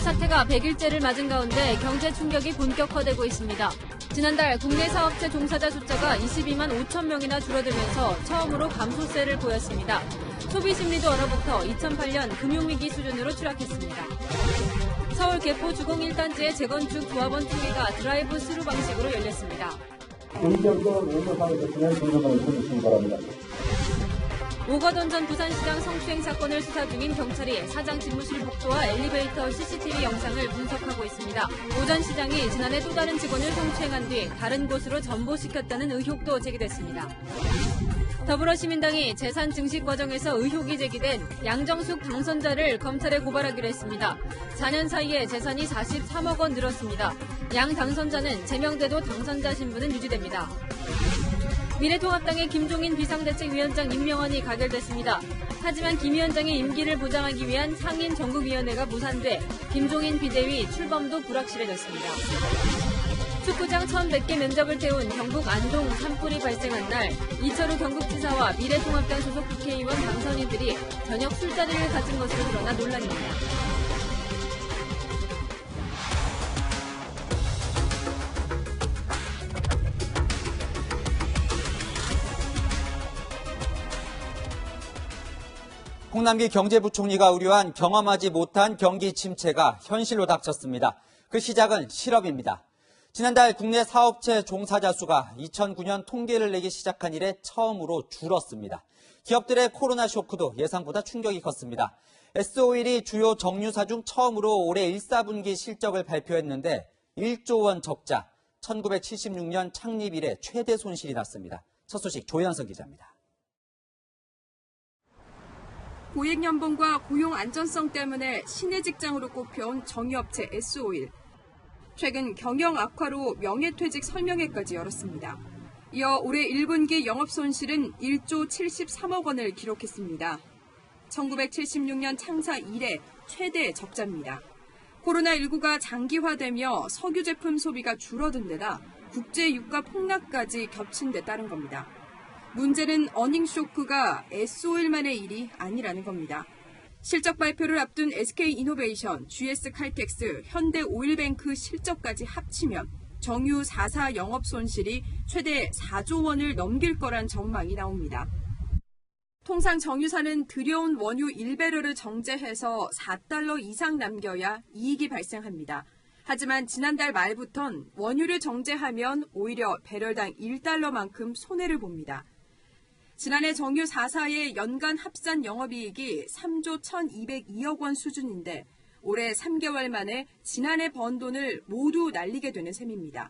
사태가 100일째를 맞은 가운데 경제 충격이 본격화되고 있습니다. 지난달 국내 사업체 종사자 숫자가 22만 5천 명이나 줄어들면서 처음으로 감소세를 보였습니다. 소비 심리도 얼어붙어 2008년 금융위기 수준으로 추락했습니다. 서울 개포 주공 1단지의 재건축 조합원 투기가 드라이브 스루 방식으로 열렸습니다. 개인적으로 외교상에서 그냥 정정을 해주시기 바랍니다. 오거돈 전 부산시장 성추행 사건을 수사 중인 경찰이 사장 집무실 복도와 엘리베이터 CCTV 영상을 분석하고 있습니다. 오 전 시장이 지난해 또 다른 직원을 성추행한 뒤 다른 곳으로 전보시켰다는 의혹도 제기됐습니다. 더불어시민당이 재산 증식 과정에서 의혹이 제기된 양정숙 당선자를 검찰에 고발하기로 했습니다. 4년 사이에 재산이 43억 원 늘었습니다. 양 당선자는 제명돼도 당선자 신분은 유지됩니다. 미래통합당의 김종인 비상대책위원장 임명안이 가결됐습니다. 하지만 김 위원장의 임기를 보장하기 위한 상임 전국위원회가 무산돼 김종인 비대위 출범도 불확실해졌습니다. 축구장 1,100개 면접을 태운 경북 안동 산불이 발생한 날 이철우 경북지사와 미래통합당 소속 국회의원 당선인들이 저녁 술자리를 가진 것으로 드러나 논란입니다. 홍남기 경제부총리가 우려한 경험하지 못한 경기 침체가 현실로 닥쳤습니다. 그 시작은 실업입니다. 지난달 국내 사업체 종사자 수가 2009년 통계를 내기 시작한 이래 처음으로 줄었습니다. 기업들의 코로나 쇼크도 예상보다 충격이 컸습니다. S-오일이 주요 정유사 중 처음으로 올해 1사분기 실적을 발표했는데 1조 원 적자, 1976년 창립 이래 최대 손실이 났습니다. 첫 소식 조현석 기자입니다. 고액 연봉과 고용 안전성 때문에 신의 직장으로 꼽혀온 정유업체 S-오일. 최근 경영 악화로 명예퇴직 설명회까지 열었습니다. 이어 올해 1분기 영업손실은 1조 73억 원을 기록했습니다. 1976년 창사 이래 최대 적자입니다. 코로나19가 장기화되며 석유 제품 소비가 줄어든 데다 국제 유가 폭락까지 겹친 데 따른 겁니다. 문제는 어닝 쇼크가 S-오일만의 일이 아니라는 겁니다. 실적 발표를 앞둔 SK이노베이션, GS칼텍스, 현대오일뱅크 실적까지 합치면 정유 4사 영업 손실이 최대 4조 원을 넘길 거란 전망이 나옵니다. 통상 정유사는 들여온 원유 1배럴을 정제해서 4달러 이상 남겨야 이익이 발생합니다. 하지만 지난달 말부턴 원유를 정제하면 오히려 배럴당 1달러만큼 손해를 봅니다. 지난해 정유 4사의 연간 합산 영업이익이 3조 1,202억 원 수준인데 올해 3개월 만에 지난해 번 돈을 모두 날리게 되는 셈입니다.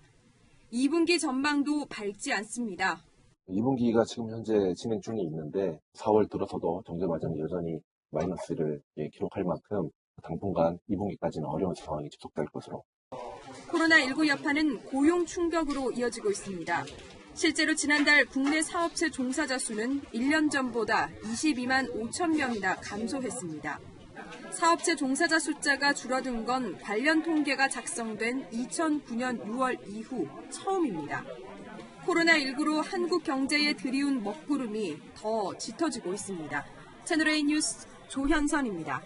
2분기 전망도 밝지 않습니다. 2분기가 지금 현재 진행 중에 있는데 4월 들어서도 정제 마진이 여전히 마이너스를 기록할 만큼 당분간 2분기까지는 어려운 상황이 지속될 것으로. 코로나19 여파는 고용 충격으로 이어지고 있습니다. 실제로 지난달 국내 사업체 종사자 수는 1년 전보다 22만 5천 명이나 감소했습니다. 사업체 종사자 숫자가 줄어든 건 관련 통계가 작성된 2009년 6월 이후 처음입니다. 코로나19로 한국 경제에 들이운 먹구름이 더 짙어지고 있습니다. 채널A 뉴스 조현선입니다.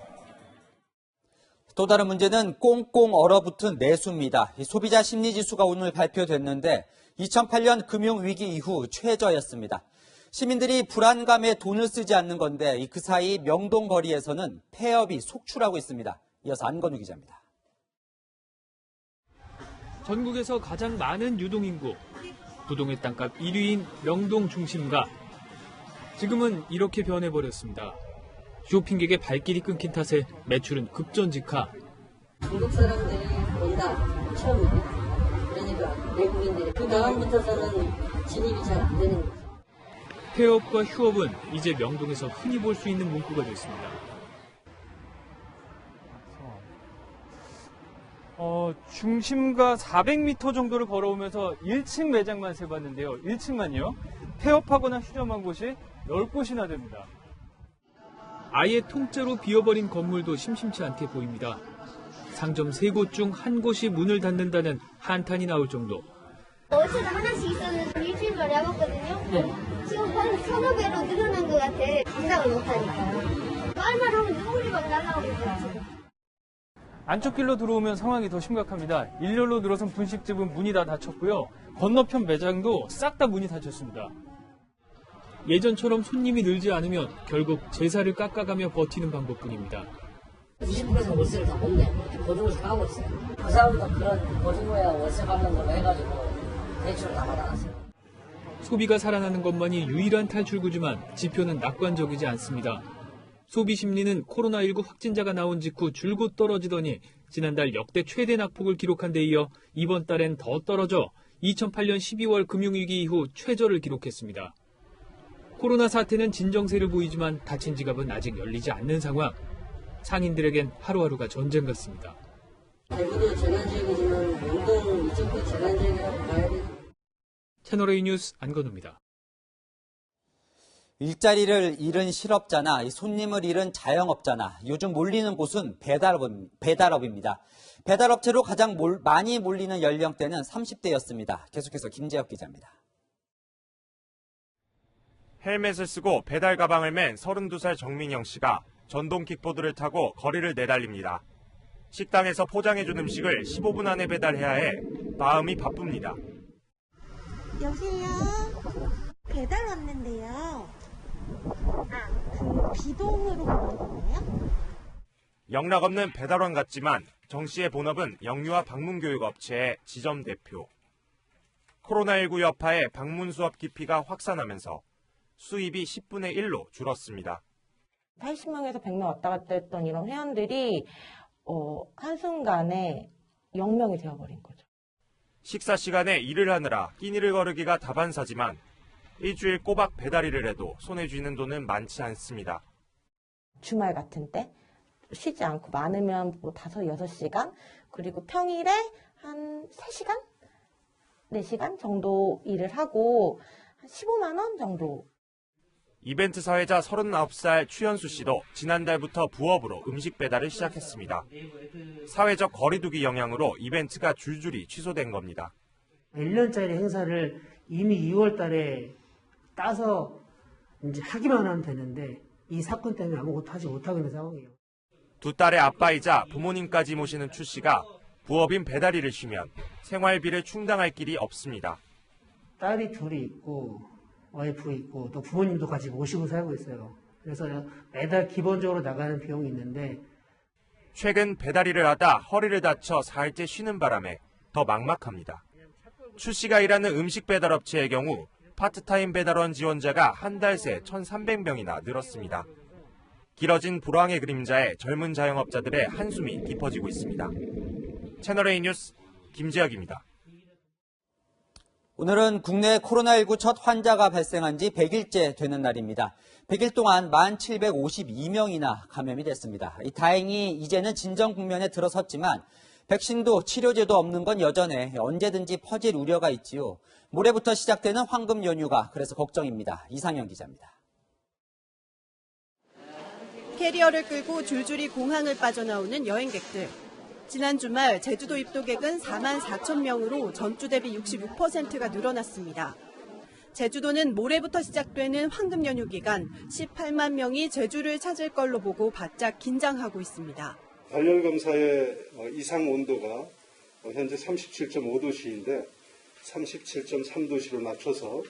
또 다른 문제는 꽁꽁 얼어붙은 내수입니다. 소비자 심리지수가 오늘 발표됐는데 2008년 금융위기 이후 최저였습니다. 시민들이 불안감에 돈을 쓰지 않는 건데 그 사이 명동 거리에서는 폐업이 속출하고 있습니다. 이어서 안건우 기자입니다. 전국에서 가장 많은 유동인구, 부동의 땅값 1위인 명동 중심가. 지금은 이렇게 변해버렸습니다. 쇼핑객의 발길이 끊긴 탓에 매출은 급전직하. 중국 사람들이 온다, 처음에. 그러니까 외국인들이 그 다음부터서는 진입이 잘 안 되는 거죠. 폐업과 휴업은 이제 명동에서 흔히 볼 수 있는 문구가 됐습니다. 중심가 400m 정도를 걸어오면서 1층 매장만 세봤는데요. 1층만요. 폐업하거나 휴점한 곳이 10곳이나 됩니다. 아예 통째로 비어버린 건물도 심심치 않게 보입니다. 상점 3곳 중 한 곳이 문을 닫는다는 한탄이 나올 정도. 어제도 하나씩 있었는데 일주일 만에 와봤거든요. 네. 지금 거의 1,5배로 늘어난 것 같아. 감당을 못하니까. 말만 하면 눈물이 막 날라오고 있어요. 안쪽 길로 들어오면 상황이 더 심각합니다. 일렬로 들어선 분식집은 문이 다 닫혔고요. 건너편 매장도 싹 다 문이 닫혔습니다. 예전처럼 손님이 늘지 않으면 결국 제사를 깎아가며 버티는 방법뿐입니다. 20% 월세를 다 못 내. 보증을 가고 있어요. 그 사람도 그런 보증료야 월세 받는 걸로 해가지고 대출을 다 받아놨어요. 소비가 살아나는 것만이 유일한 탈출구지만 지표는 낙관적이지 않습니다. 소비 심리는 코로나19 확진자가 나온 직후 줄곧 떨어지더니 지난달 역대 최대 낙폭을 기록한 데 이어 이번 달엔 더 떨어져 2008년 12월 금융위기 이후 최저를 기록했습니다. 코로나 사태는 진정세를 보이지만 닫힌 지갑은 아직 열리지 않는 상황. 상인들에겐 하루하루가 전쟁 같습니다. 대구도 재난지역이지만 명동 이쪽도 재난지역이라고 봐야 돼. 채널A 뉴스 안건우입니다. 일자리를 잃은 실업자나 손님을 잃은 자영업자나 요즘 몰리는 곳은 배달업입니다. 배달업체로 가장 많이 몰리는 연령대는 30대였습니다. 계속해서 김재혁 기자입니다. 헬멧을 쓰고 배달 가방을 맨 32살 정민영 씨가 전동 킥보드를 타고 거리를 내달립니다. 식당에서 포장해준 음식을 15분 안에 배달해야 해 마음이 바쁩니다. 여보세요? 배달 왔는데요. 그 비동으로 가는 거예요? 영락 없는 배달원 같지만 정 씨의 본업은 영유아 방문교육업체의 지점 대표. 코로나19 여파에 방문 수업 기피가 확산하면서 수입이 10분의 1로 줄었습니다. 80명에서 100명 왔다 갔다 했던 이런 회원들이 한순간에 0명이 되어버린 거죠. 식사 시간에 일을 하느라 끼니를 거르기가 다반사지만 일주일 꼬박 배달 일을 해도 손에 쥐는 돈은 많지 않습니다. 주말 같은 때 쉬지 않고 많으면 뭐 5, 6시간 그리고 평일에 한 3시간? 4시간 정도 일을 하고 한 15만 원 정도. 이벤트 사회자 39살 추현수 씨도 지난달부터 부업으로 음식 배달을 시작했습니다. 사회적 거리두기 영향으로 이벤트가 줄줄이 취소된 겁니다. 1년짜리 행사를 이미 2월 달에 따서 이제 하기만 하면 되는데 이 사건 때문에 아무것도 하지 못하고 있는 상황이에요. 두 딸의 아빠이자 부모님까지 모시는 추 씨가 부업인 배달 일을 쉬면 생활비를 충당할 길이 없습니다. 딸이 둘이 있고 와이프 있고 또 부모님도 같이 모시고 살고 있어요. 그래서 매달 기본적으로 나가는 비용이 있는데 최근 배달 일을 하다 허리를 다쳐 4일째 쉬는 바람에 더 막막합니다. 추 씨가 일하는 음식 배달 업체의 경우 파트타임 배달원 지원자가 한 달 새 1,300명이나 늘었습니다. 길어진 불황의 그림자에 젊은 자영업자들의 한숨이 깊어지고 있습니다. 채널A 뉴스 김재혁입니다. 오늘은 국내 코로나19 첫 환자가 발생한 지 100일째 되는 날입니다. 100일 동안 1,752명이나 감염이 됐습니다. 다행히 이제는 진정 국면에 들어섰지만 백신도 치료제도 없는 건 여전해 언제든지 퍼질 우려가 있지요. 모레부터 시작되는 황금 연휴가 그래서 걱정입니다. 이상현 기자입니다. 캐리어를 끌고 줄줄이 공항을 빠져나오는 여행객들. 지난 주말 제주도 입도객은 4만 4천 명으로 전주 대비 66%가 늘어났습니다. 제주도는 모레부터 시작되는 황금 연휴 기간 18만 명이 제주를 찾을 걸로 보고 바짝 긴장하고 있습니다. 발열 검사의 이상 온도가 현재 37.5도씨인데 37.3도씨로 낮춰서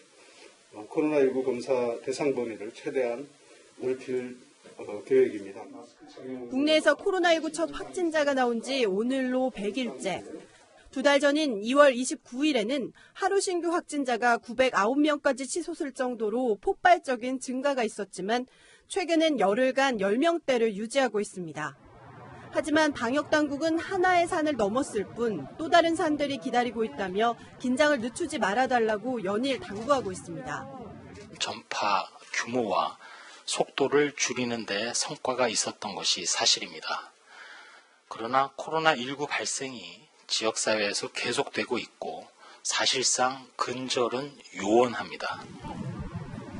코로나19 검사 대상 범위를 최대한 넓힐 계획입니다. 국내에서 코로나19 첫 확진자가 나온 지 오늘로 100일째. 2달 전인 2월 29일에는 하루 신규 확진자가 909명까지 치솟을 정도로 폭발적인 증가가 있었지만 최근엔 열흘간 10명대를 유지하고 있습니다. 하지만 방역당국은 하나의 산을 넘었을 뿐 또 다른 산들이 기다리고 있다며 긴장을 늦추지 말아달라고 연일 당부하고 있습니다. 전파 규모와 속도를 줄이는 데 성과가 있었던 것이 사실입니다. 그러나 코로나19 발생이 지역사회에서 계속되고 있고 사실상 근절은 요원합니다.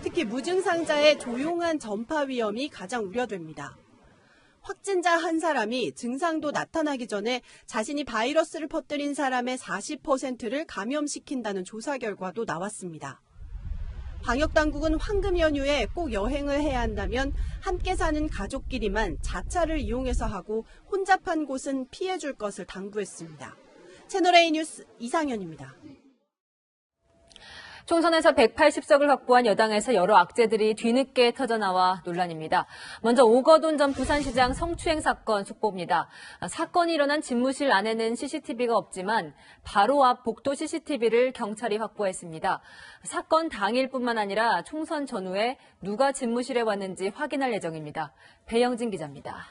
특히 무증상자의 조용한 전파 위험이 가장 우려됩니다. 확진자 한 사람이 증상도 나타나기 전에 자신이 바이러스를 퍼뜨린 사람의 40%를 감염시킨다는 조사 결과도 나왔습니다. 방역당국은 황금 연휴에 꼭 여행을 해야 한다면 함께 사는 가족끼리만 자차를 이용해서 하고 혼잡한 곳은 피해줄 것을 당부했습니다. 채널A 뉴스 이상현입니다. 총선에서 180석을 확보한 여당에서 여러 악재들이 뒤늦게 터져나와 논란입니다. 먼저 오거돈 전 부산시장 성추행 사건 속보입니다. 사건이 일어난 집무실 안에는 CCTV가 없지만 바로 앞 복도 CCTV를 경찰이 확보했습니다. 사건 당일뿐만 아니라 총선 전후에 누가 집무실에 왔는지 확인할 예정입니다. 배영진 기자입니다.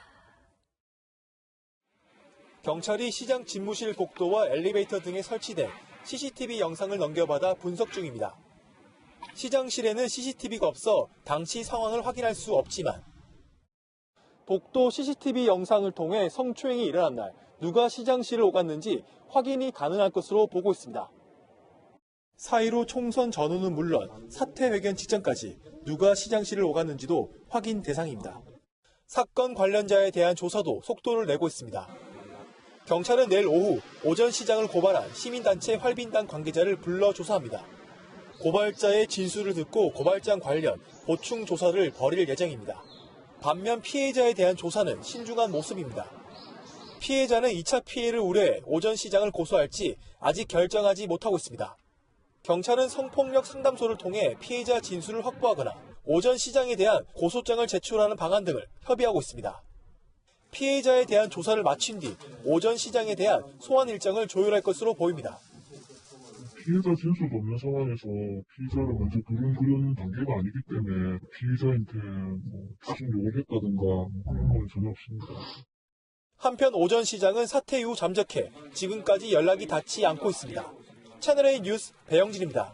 경찰이 시장 집무실 복도와 엘리베이터 등에 설치된 CCTV 영상을 넘겨받아 분석 중입니다. 시장실에는 CCTV가 없어 당시 상황을 확인할 수 없지만 복도 CCTV 영상을 통해 성추행이 일어난 날 누가 시장실을 오갔는지 확인이 가능할 것으로 보고 있습니다. 4.15 총선 전후는 물론 사퇴 회견 직전까지 누가 시장실을 오갔는지도 확인 대상입니다. 사건 관련자에 대한 조사도 속도를 내고 있습니다. 경찰은 내일 오후 오전 시장을 고발한 시민단체 활빈당 관계자를 불러 조사합니다. 고발자의 진술을 듣고 고발장 관련 보충 조사를 벌일 예정입니다. 반면 피해자에 대한 조사는 신중한 모습입니다. 피해자는 2차 피해를 우려해 오전 시장을 고소할지 아직 결정하지 못하고 있습니다. 경찰은 성폭력 상담소를 통해 피해자 진술을 확보하거나 오전 시장에 대한 고소장을 제출하는 방안 등을 협의하고 있습니다. 피해자에 대한 조사를 마친 뒤 오전 시장에 대한 소환 일정을 조율할 것으로 보입니다. 피해자 진술도 없는 상황에서 피의자를 먼저 부르는 단계가 아니기 때문에 피의자한테 추징 요구를 했다든가 그런 건 전혀 없습니다. 한편 오전 시장은 사태 이후 잠적해 지금까지 연락이 닿지 않고 있습니다. 채널A 뉴스 배영진입니다.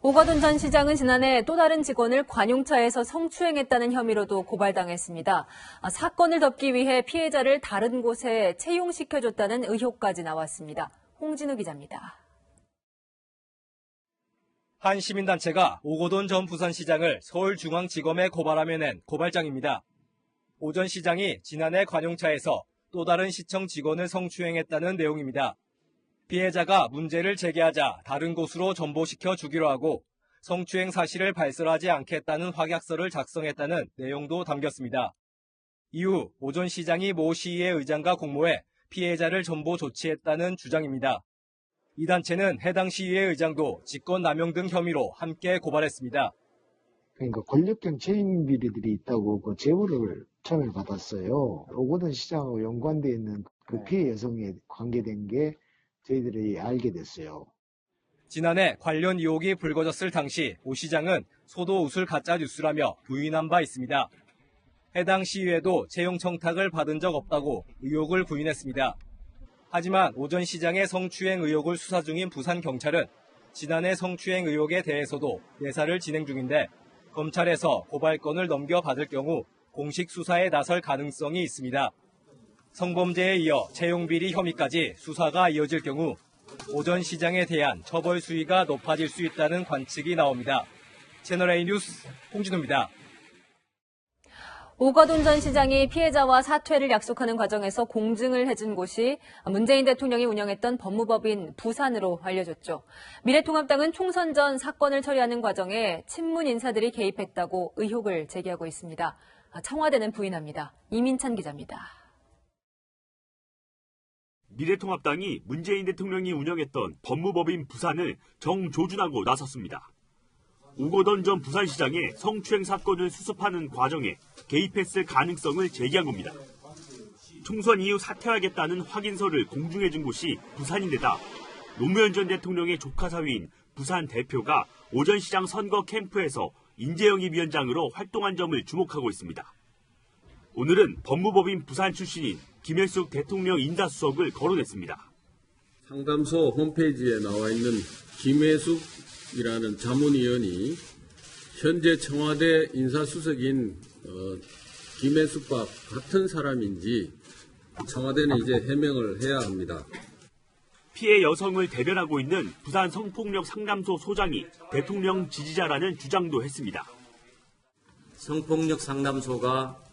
오거돈 전 시장은 지난해 또 다른 직원을 관용차에서 성추행했다는 혐의로도 고발당했습니다. 사건을 덮기 위해 피해자를 다른 곳에 채용시켜줬다는 의혹까지 나왔습니다. 홍진우 기자입니다. 한 시민단체가 오거돈 전 부산시장을 서울중앙지검에 고발하며 낸 고발장입니다. 오 전 시장이 지난해 관용차에서 또 다른 시청 직원을 성추행했다는 내용입니다. 피해자가 문제를 제기하자 다른 곳으로 전보시켜 주기로 하고 성추행 사실을 발설하지 않겠다는 확약서를 작성했다는 내용도 담겼습니다. 이후 오 전 시장이 모 시의회 의장과 공모해 피해자를 전보 조치했다는 주장입니다. 이 단체는 해당 시의회 의장도 직권남용 등 혐의로 함께 고발했습니다. 그러니까 권력형 채용 비리들이 있다고 그 제보를 처음에 받았어요. 오거돈 시장하고 연관되어 있는 그 피해 여성에 관계된 게 저희들이 알게 됐어요. 지난해 관련 의혹이 불거졌을 당시 오 시장은 소도 웃을 가짜 뉴스라며 부인한 바 있습니다. 해당 시의회도 채용 청탁을 받은 적 없다고 의혹을 부인했습니다. 하지만 오 전 시장의 성추행 의혹을 수사 중인 부산경찰은 지난해 성추행 의혹에 대해서도 내사를 진행 중인데 검찰에서 고발건을 넘겨받을 경우 공식 수사에 나설 가능성이 있습니다. 성범죄에 이어 채용비리 혐의까지 수사가 이어질 경우 오 전 시장에 대한 처벌 수위가 높아질 수 있다는 관측이 나옵니다. 채널A 뉴스 홍진호입니다. 오거돈 전 시장이 피해자와 사퇴를 약속하는 과정에서 공증을 해준 곳이 문재인 대통령이 운영했던 법무법인 부산으로 알려졌죠. 미래통합당은 총선 전 사건을 처리하는 과정에 친문 인사들이 개입했다고 의혹을 제기하고 있습니다. 청와대는 부인합니다. 이민찬 기자입니다. 미래통합당이 문재인 대통령이 운영했던 법무법인 부산을 정조준하고 나섰습니다. 오거돈 전 부산시장의 성추행 사건을 수습하는 과정에 개입했을 가능성을 제기한 겁니다. 총선 이후 사퇴하겠다는 확인서를 공중해준 곳이 부산인데다 노무현 전 대통령의 조카 사위인 부산 대표가 오 전 시장 선거 캠프에서 인재영입위원장으로 활동한 점을 주목하고 있습니다. 오늘은 법무법인 부산 출신인 김혜숙 대통령 인사수석을 거론했습니다. 상담소 홈페이지에 나와 있는 김혜숙이라는 자문위원이 현재 청와대 인사수석인 김혜숙과 같은 사람인지 청와대는 이제 해명을 해야 합니다. 피해 여성을 대변하고 있는 부산 성폭력 상담소 소장이 대통령 지지자라는 주장도 했습니다. 성폭력 상담소가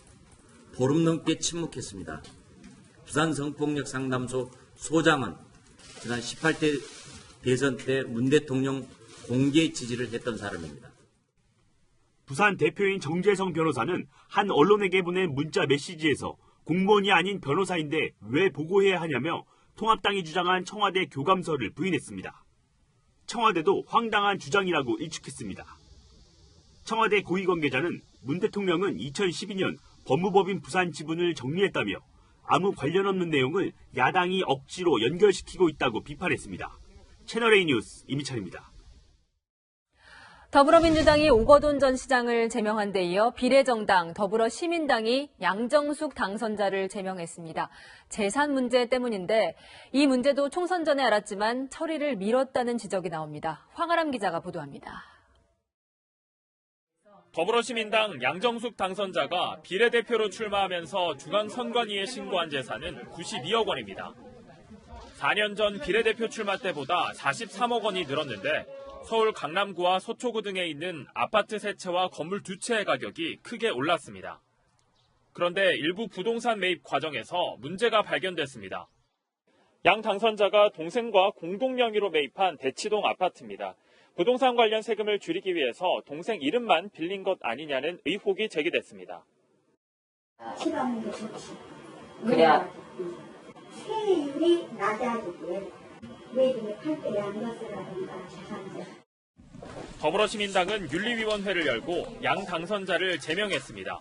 보름 넘게 침묵했습니다. 부산 성폭력 상담소 소장은 지난 18대 대선 때 문 대통령 공개 지지를 했던 사람입니다. 부산 대표인 정재성 변호사는 한 언론에게 보낸 문자 메시지에서 공무원이 아닌 변호사인데 왜 보고해야 하냐며 통합당이 주장한 청와대 교감서를 부인했습니다. 청와대도 황당한 주장이라고 일축했습니다. 청와대 고위 관계자는 문 대통령은 2012년 법무법인 부산 지분을 정리했다며 아무 관련 없는 내용을 야당이 억지로 연결시키고 있다고 비판했습니다. 채널A 뉴스 이미찬입니다. 더불어민주당이 오거돈 전 시장을 제명한 데 이어 비례정당 더불어시민당이 양정숙 당선자를 제명했습니다. 재산 문제 때문인데 이 문제도 총선 전에 알았지만 처리를 미뤘다는 지적이 나옵니다. 황아람 기자가 보도합니다. 더불어시민당 양정숙 당선자가 비례대표로 출마하면서 중앙선관위에 신고한 재산은 92억 원입니다. 4년 전 비례대표 출마 때보다 43억 원이 늘었는데 서울 강남구와 서초구 등에 있는 아파트 3채와 건물 2채의 가격이 크게 올랐습니다. 그런데 일부 부동산 매입 과정에서 문제가 발견됐습니다. 양 당선자가 동생과 공동 명의로 매입한 대치동 아파트입니다. 부동산 관련 세금을 줄이기 위해서 동생 이름만 빌린 것 아니냐는 의혹이 제기됐습니다. 싫어하는 게 좋지. 그래야 세율이 낮아지게 매입을 팔 때 양도세라든가 재산세. 더불어시민당은 윤리위원회를 열고 양 당선자를 제명했습니다.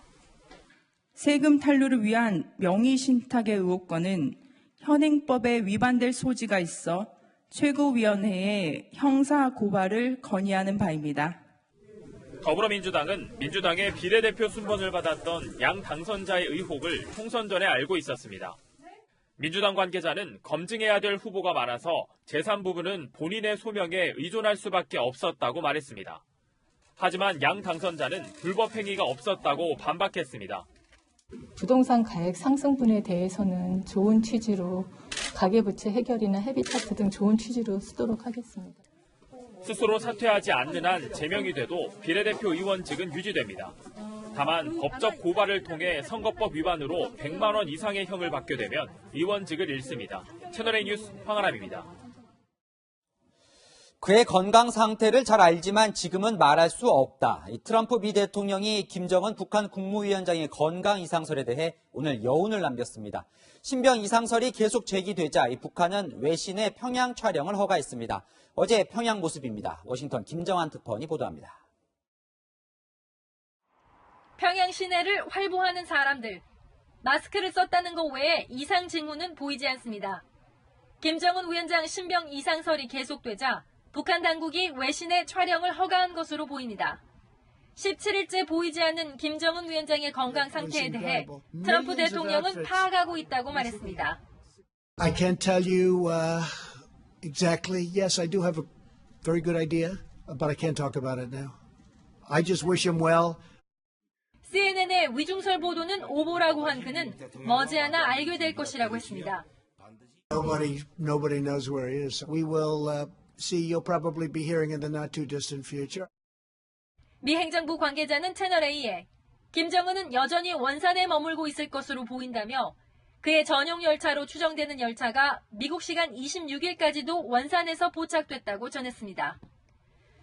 세금 탄루를 위한 명의신탁의 의혹과는 현행법에 위반될 소지가 있어 최고위원회에 형사 고발을 건의하는 바입니다. 더불어민주당은 민주당의 비례대표 순번을 받았던 양 당선자의 의혹을 총선 전에 알고 있었습니다. 민주당 관계자는 검증해야 될 후보가 많아서 재산 부분은 본인의 소명에 의존할 수밖에 없었다고 말했습니다. 하지만 양 당선자는 불법 행위가 없었다고 반박했습니다. 부동산 가액 상승분에 대해서는 좋은 취지로 가계부채 해결이나 헤비타트 등 좋은 취지로 쓰도록 하겠습니다. 스스로 사퇴하지 않는 한 제명이 돼도 비례대표 의원직은 유지됩니다. 다만 법적 고발을 통해 선거법 위반으로 100만 원 이상의 형을 받게 되면 의원직을 잃습니다. 채널A 뉴스 황아람입니다. 그의 건강 상태를 잘 알지만 지금은 말할 수 없다. 트럼프 미 대통령이 김정은 북한 국무위원장의 건강 이상설에 대해 오늘 여운을 남겼습니다. 신병 이상설이 계속 제기되자 북한은 외신의 평양 촬영을 허가했습니다. 어제 평양 모습입니다. 워싱턴 김정한 특파원이 보도합니다. 평양 시내를 활보하는 사람들. 마스크를 썼다는 것 외에 이상 징후는 보이지 않습니다. 김정은 위원장 신병 이상설이 계속되자 북한 당국이 외신의 촬영을 허가한 것으로 보입니다. 17일째 보이지 않는 김정은 위원장의 건강 상태에 대해 트럼프 대통령은 파악하고 있다고 말했습니다. I can't tell you exactly. Yes, I do have a very good idea, but I can't talk about it now. I just wish him well. CNN의 위중설 보도는 오보라고 한 그는 머지않아 알게 될 것이라고 했습니다. Nobody knows where he is. We will see. You'll probably be hearing in the not too distant future. 미 행정부 관계자는 채널A에 김정은은 여전히 원산에 머물고 있을 것으로 보인다며 그의 전용 열차로 추정되는 열차가 미국 시간 26일까지도 원산에서 포착됐다고 전했습니다.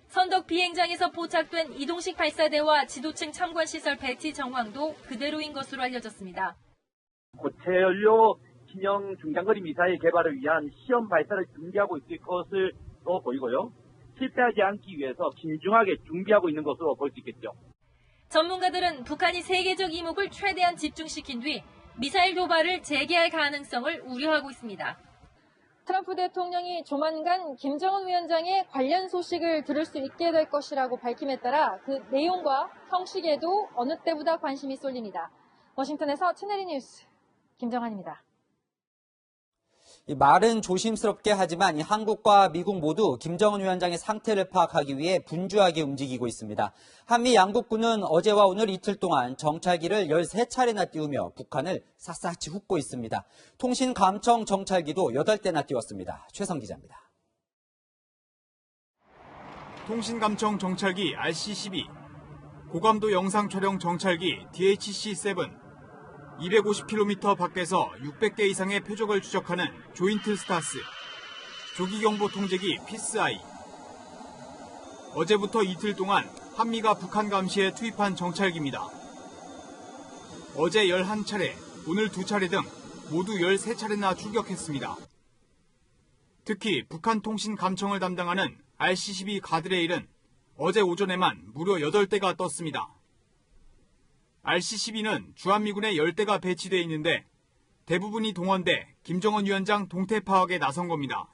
선덕 비행장에서 포착된 이동식 발사대와 지도층 참관시설 배치 정황도 그대로인 것으로 알려졌습니다. 고체연료 신형 중장거리 미사일 개발을 위한 시험 발사를 준비하고 있을 것으로 보이고요. 실패하지 않기 위해서 신중하게 준비하고 있는 것으로 볼 수 있겠죠. 전문가들은 북한이 세계적 이목을 최대한 집중시킨 뒤 미사일 도발을 재개할 가능성을 우려하고 있습니다. 트럼프 대통령이 조만간 김정은 위원장의 관련 소식을 들을 수 있게 될 것이라고 밝힘에 따라 그 내용과 형식에도 어느 때보다 관심이 쏠립니다. 워싱턴에서 채널A 뉴스 김정한입니다. 이 말은 조심스럽게 하지만 한국과 미국 모두 김정은 위원장의 상태를 파악하기 위해 분주하게 움직이고 있습니다. 한미 양국군은 어제와 오늘 이틀 동안 정찰기를 13차례나 띄우며 북한을 샅샅이 훑고 있습니다. 통신감청 정찰기도 8대나 띄웠습니다. 최성 기자입니다. 통신감청 정찰기 RC-12, 고감도 영상 촬영 정찰기 DHC-7, 250km 밖에서 600개 이상의 표적을 추적하는 조인트 스타스, 조기경보 통제기 피스아이, 어제부터 이틀 동안 한미가 북한 감시에 투입한 정찰기입니다. 어제 11차례, 오늘 2차례 등 모두 13차례나 출격했습니다. 특히 북한 통신 감청을 담당하는 RC-12 가드레일은 어제 오전에만 무려 8대가 떴습니다. RC-12는 주한미군에 10대가 배치되어 있는데 대부분이 동원돼 김정은 위원장 동태 파악에 나선 겁니다.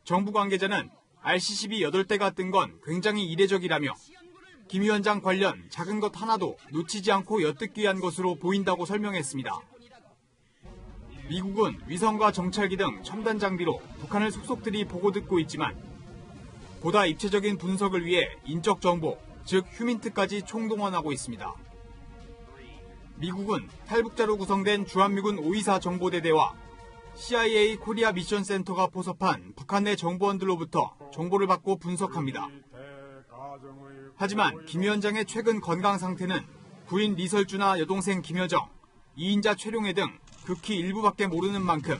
정부 관계자는 RC-12 8대가 뜬 건 굉장히 이례적이라며 김 위원장 관련 작은 것 하나도 놓치지 않고 엿듣기 위한 것으로 보인다고 설명했습니다. 미국은 위성과 정찰기 등 첨단 장비로 북한을 속속들이 보고 듣고 있지만 보다 입체적인 분석을 위해 인적 정보, 즉 휴민트까지 총동원하고 있습니다. 미국은 탈북자로 구성된 주한미군 524 정보대대와 CIA 코리아 미션 센터가 포섭한 북한 내 정보원들로부터 정보를 받고 분석합니다. 하지만 김 위원장의 최근 건강 상태는 부인 리설주나 여동생 김여정, 2인자 최룡해 등 극히 일부밖에 모르는 만큼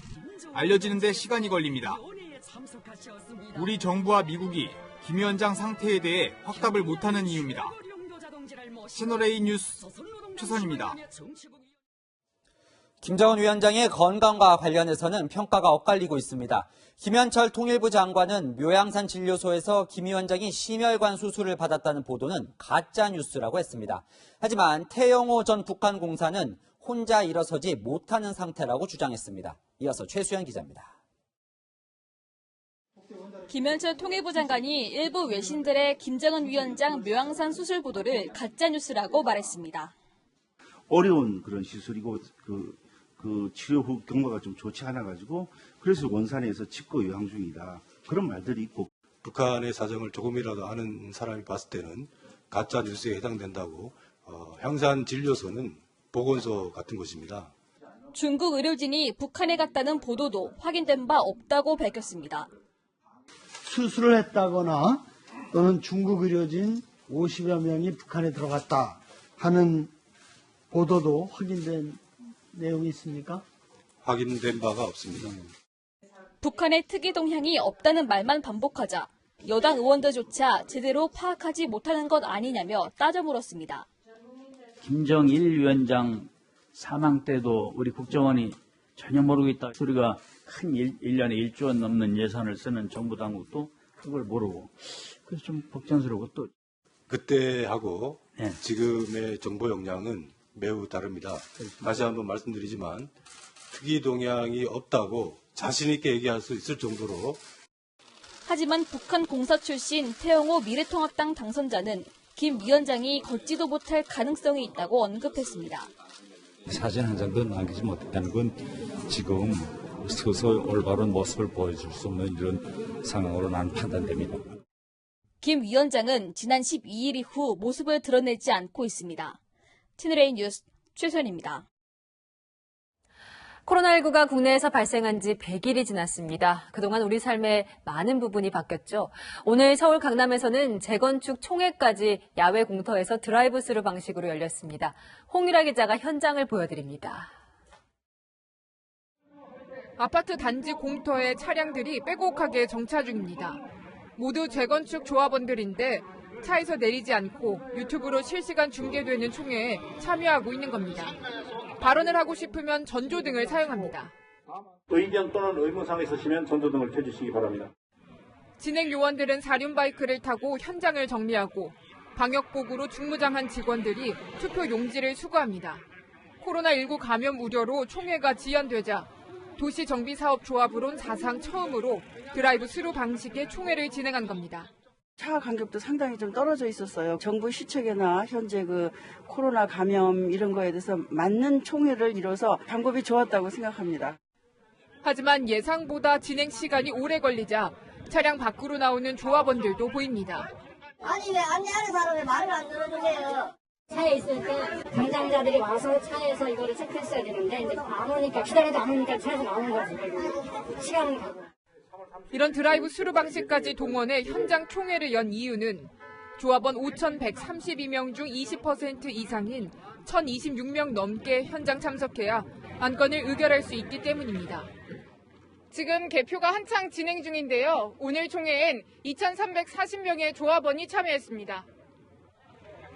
알려지는 데 시간이 걸립니다. 우리 정부와 미국이 김 위원장 상태에 대해 확답을 못하는 이유입니다. 채널A 뉴스 최선입니다. 김정은 위원장의 건강과 관련해서는 평가가 엇갈리고 있습니다. 김현철 통일부 장관은 묘양산 진료소에서 김 위원장이 심혈관 수술을 받았다는 보도는 가짜 뉴스라고 했습니다. 하지만 태영호 전 북한 공사는 혼자 일어서지 못하는 상태라고 주장했습니다. 이어서 최수연 기자입니다. 김현철 통일부 장관이 일부 외신들의 김정은 위원장 묘양산 수술 보도를 가짜 뉴스라고 말했습니다. 어려운 그런 시술이고 그 치료 후 경과가 좀 좋지 않아 가지고 그래서 원산에서 집고 요양 중이다. 그런 말들이 있고 북한의 사정을 조금이라도 아는 사람이 봤을 때는 가짜 뉴스에 해당된다고 향산 진료소는 보건소 같은 곳입니다. 중국 의료진이 북한에 갔다는 보도도 확인된 바 없다고 밝혔습니다. 수술을 했다거나 또는 중국 의료진 50여 명이 북한에 들어갔다 하는 보도도 확인된 내용이 있습니까? 확인된 바가 없습니다. 북한의 특이 동향이 없다는 말만 반복하자 여당 의원들조차 제대로 파악하지 못하는 것 아니냐며 따져 물었습니다. 김정일 위원장 사망 때도 우리 국정원이 전혀 모르고 있다. 우리가 큰 1년에 1조 원 넘는 예산을 쓰는 정부 당국도 그걸 모르고 그래서 좀 걱정스러워 또. 그때하고 지금의 정보 역량은 매우 다릅니다. 다시 한번 말씀드리지만 특이 동향이 없다고 자신 있게 얘기할 수 있을 정도로. 하지만 북한 공사 출신 태영호 미래통합당 당선자는 김 위원장이 걷지도 못할 가능성이 있다고 언급했습니다. 사진 한 장도 남기지 못했다는 건 지금 스스로 올바른 모습을 보여줄 수 없는 이런 상황으로 난 판단됩니다. 김 위원장은 지난 12일 이후 모습을 드러내지 않고 있습니다. 채널A 뉴스 최선입니다. 코로나19가 국내에서 발생한 지 100일이 지났습니다. 그동안 우리 삶의 많은 부분이 바뀌었죠. 오늘 서울 강남에서는 재건축 총회까지 야외 공터에서 드라이브스루 방식으로 열렸습니다. 홍유라 기자가 현장을 보여드립니다. 아파트 단지 공터에 차량들이 빼곡하게 정차 중입니다. 모두 재건축 조합원들인데 차에서 내리지 않고 유튜브로 실시간 중계되는 총회에 참여하고 있는 겁니다. 발언을 하고 싶으면 전조등을 사용합니다. 의견 또는 의무사항이 있으시면 전조등을 켜주시기 바랍니다. 진행 요원들은 사륜바이크를 타고 현장을 정리하고 방역복으로 중무장한 직원들이 투표 용지를 수거합니다. 코로나19 감염 우려로 총회가 지연되자 도시정비사업조합으론 사상 처음으로 드라이브 스루 방식의 총회를 진행한 겁니다. 차 간격도 상당히 좀 떨어져 있었어요. 정부 시책이나 현재 코로나 감염 이런 거에 대해서 맞는 총회를 이뤄서 방법이 좋았다고 생각합니다. 하지만 예상보다 진행 시간이 오래 걸리자 차량 밖으로 나오는 조합원들도 보입니다. 아니 왜 안내하는 사람이 말을 안 들어주세요. 차에 있을 때 담당자들이 와서 차에서 이거를 체크했어야 되는데 이제 안 오니까 기다려도 안 오니까 차에서 나오는 거지. 시간은 가고. 이런 드라이브 스루 방식까지 동원해 현장 총회를 연 이유는 조합원 5,132명 중 20% 이상인 1,026명 넘게 현장 참석해야 안건을 의결할 수 있기 때문입니다. 지금 개표가 한창 진행 중인데요. 오늘 총회엔 2,340명의 조합원이 참여했습니다.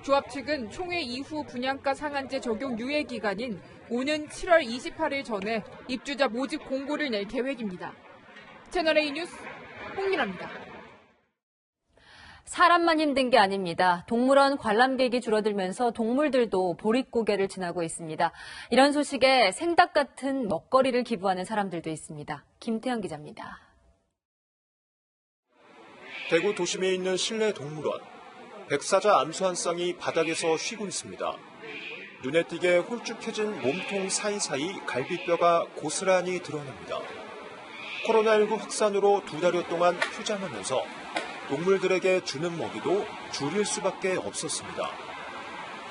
조합 측은 총회 이후 분양가 상한제 적용 유예 기간인 오는 7월 28일 전에 입주자 모집 공고를 낼 계획입니다. 채널A 뉴스 홍민아입니다. 사람만 힘든 게 아닙니다. 동물원 관람객이 줄어들면서 동물들도 보릿고개를 지나고 있습니다. 이런 소식에 생닭 같은 먹거리를 기부하는 사람들도 있습니다. 김태현 기자입니다. 대구 도심에 있는 실내 동물원. 백사자 암수 한 쌍이 바닥에서 쉬고 있습니다. 눈에 띄게 홀쭉해진 몸통 사이사이 갈비뼈가 고스란히 드러납니다. 코로나19 확산으로 2달여 동안 휴장하면서 동물들에게 주는 먹이도 줄일 수밖에 없었습니다.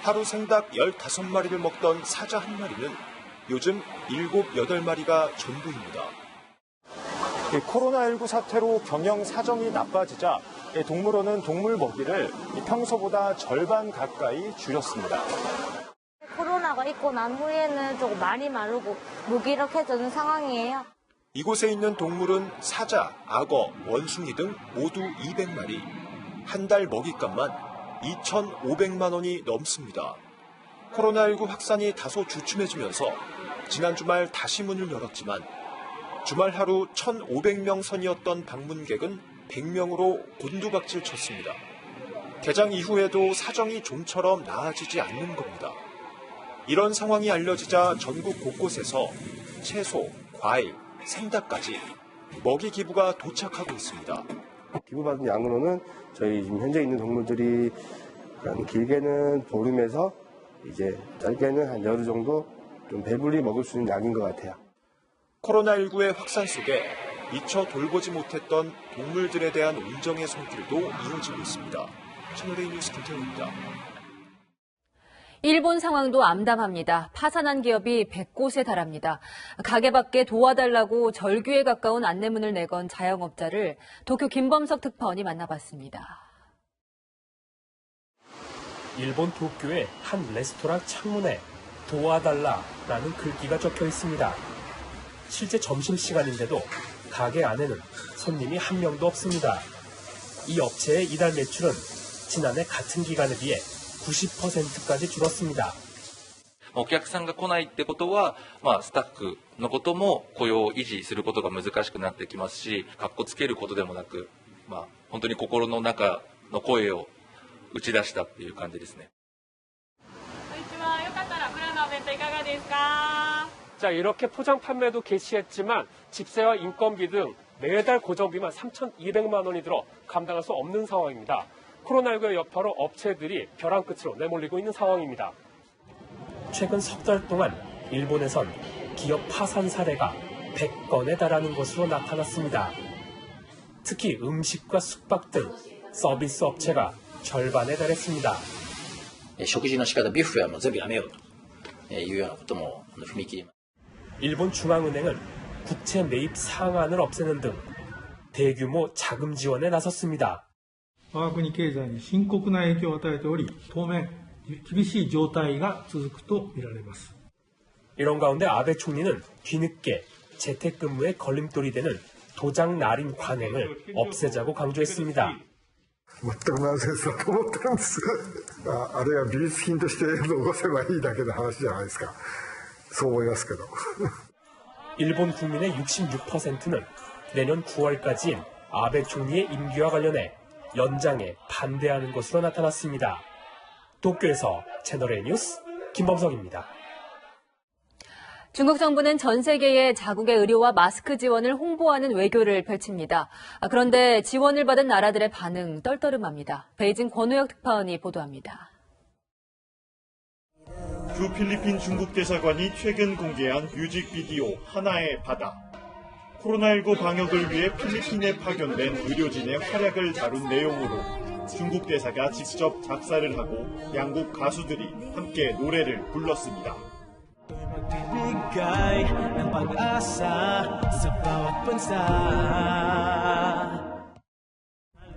하루 생닭 15마리를 먹던 사자 한 마리는 요즘 7, 8마리가 전부입니다. 코로나19 사태로 경영 사정이 나빠지자 동물원은 동물 먹이를 평소보다 절반 가까이 줄였습니다. 코로나가 있고 난 후에는 조금 많이 마르고 무기력해지는 상황이에요. 이곳에 있는 동물은 사자, 악어, 원숭이 등 모두 200마리. 한 달 먹잇값만 2,500만 원이 넘습니다. 코로나19 확산이 다소 주춤해지면서 지난 주말 다시 문을 열었지만 주말 하루 1,500명 선이었던 방문객은 100명으로 곤두박질 쳤습니다. 개장 이후에도 사정이 좀처럼 나아지지 않는 겁니다. 이런 상황이 알려지자 전국 곳곳에서 채소, 과일, 생닭까지 먹이 기부가 도착하고 있습니다. 기부받은 양으로는 저희 지금 현재 있는 동물들이 길게는 보름에서 이제 짧게는 한 열흘 정도 좀 배불리 먹을 수 있는 양인 것 같아요. 코로나19의 확산 속에 미처 돌보지 못했던 동물들에 대한 온정의 손길도 이어지고 있습니다. 채널A 뉴스 김태훈입니다. 일본 상황도 암담합니다. 파산한 기업이 100곳에 달합니다. 가게 밖에 도와달라고 절규에 가까운 안내문을 내건 자영업자를 도쿄 김범석 특파원이 만나봤습니다. 일본 도쿄의 한 레스토랑 창문에 도와달라라는 글귀가 적혀 있습니다. 실제 점심시간인데도 가게 안에는 손님이 한 명도 없습니다. 이 업체의 이달 매출은 지난해 같은 기간에 비해 90%까지 줄었습니다. お客さんが来ないってことは、スタッフのことも雇用を維持することが難しくなってきますし、かっこつけることでもなく、本当に心の中の声を打ち出したっていう感じですね。こんにちは。よかったらブラのお弁当いかがですか? 자, 이렇게 포장 판매도 개시했지만 집세와 인건비 등 매달 고정비만 3,200만 원이 들어 감당할 수 없는 상황입니다. 코로나19의 여파로 업체들이 벼랑 끝으로 내몰리고 있는 상황입니다. 최근 석 달 동안 일본에선 기업 파산 사례가 100건에 달하는 것으로 나타났습니다. 특히 음식과 숙박 등 서비스 업체가 절반에 달했습니다. 食事の仕方、ビュッフェはもう全部やめようというようなことも踏み切ります。 일본 중앙은행은 국채 매입 상한을 없애는 등 대규모 자금 지원에 나섰습니다. 我が国経済に深刻な影響を与えており、当面厳しい状態が続くとみられます。 이런 가운데 아베 총리는 뒤늦게 재택근무에 걸림돌이 되는 도장 날인 관행을 없애자고 강조했습니다. 全くナンセンスだと思ってるんです。あれは美術品として残せばいいだけの話じゃないですか。そう思いますけど。 일본 국민의 66%는 내년 9월까지인 아베 총리의 임기와 관련해 연장에 반대하는 것으로 나타났습니다. 도쿄에서 채널A 뉴스 김범석입니다. 중국 정부는 전 세계에 자국의 의료와 마스크 지원을 홍보하는 외교를 펼칩니다. 그런데 지원을 받은 나라들의 반응 떨떠름합니다. 베이징 권우혁 특파원이 보도합니다. 그 필리핀 중국 대사관이 최근 공개한 뮤직비디오 하나의 바다. 코로나19 방역을 위해 필리핀에 파견된 의료진의 활약을 다룬 내용으로 중국 대사가 직접 작사를 하고 양국 가수들이 함께 노래를 불렀습니다.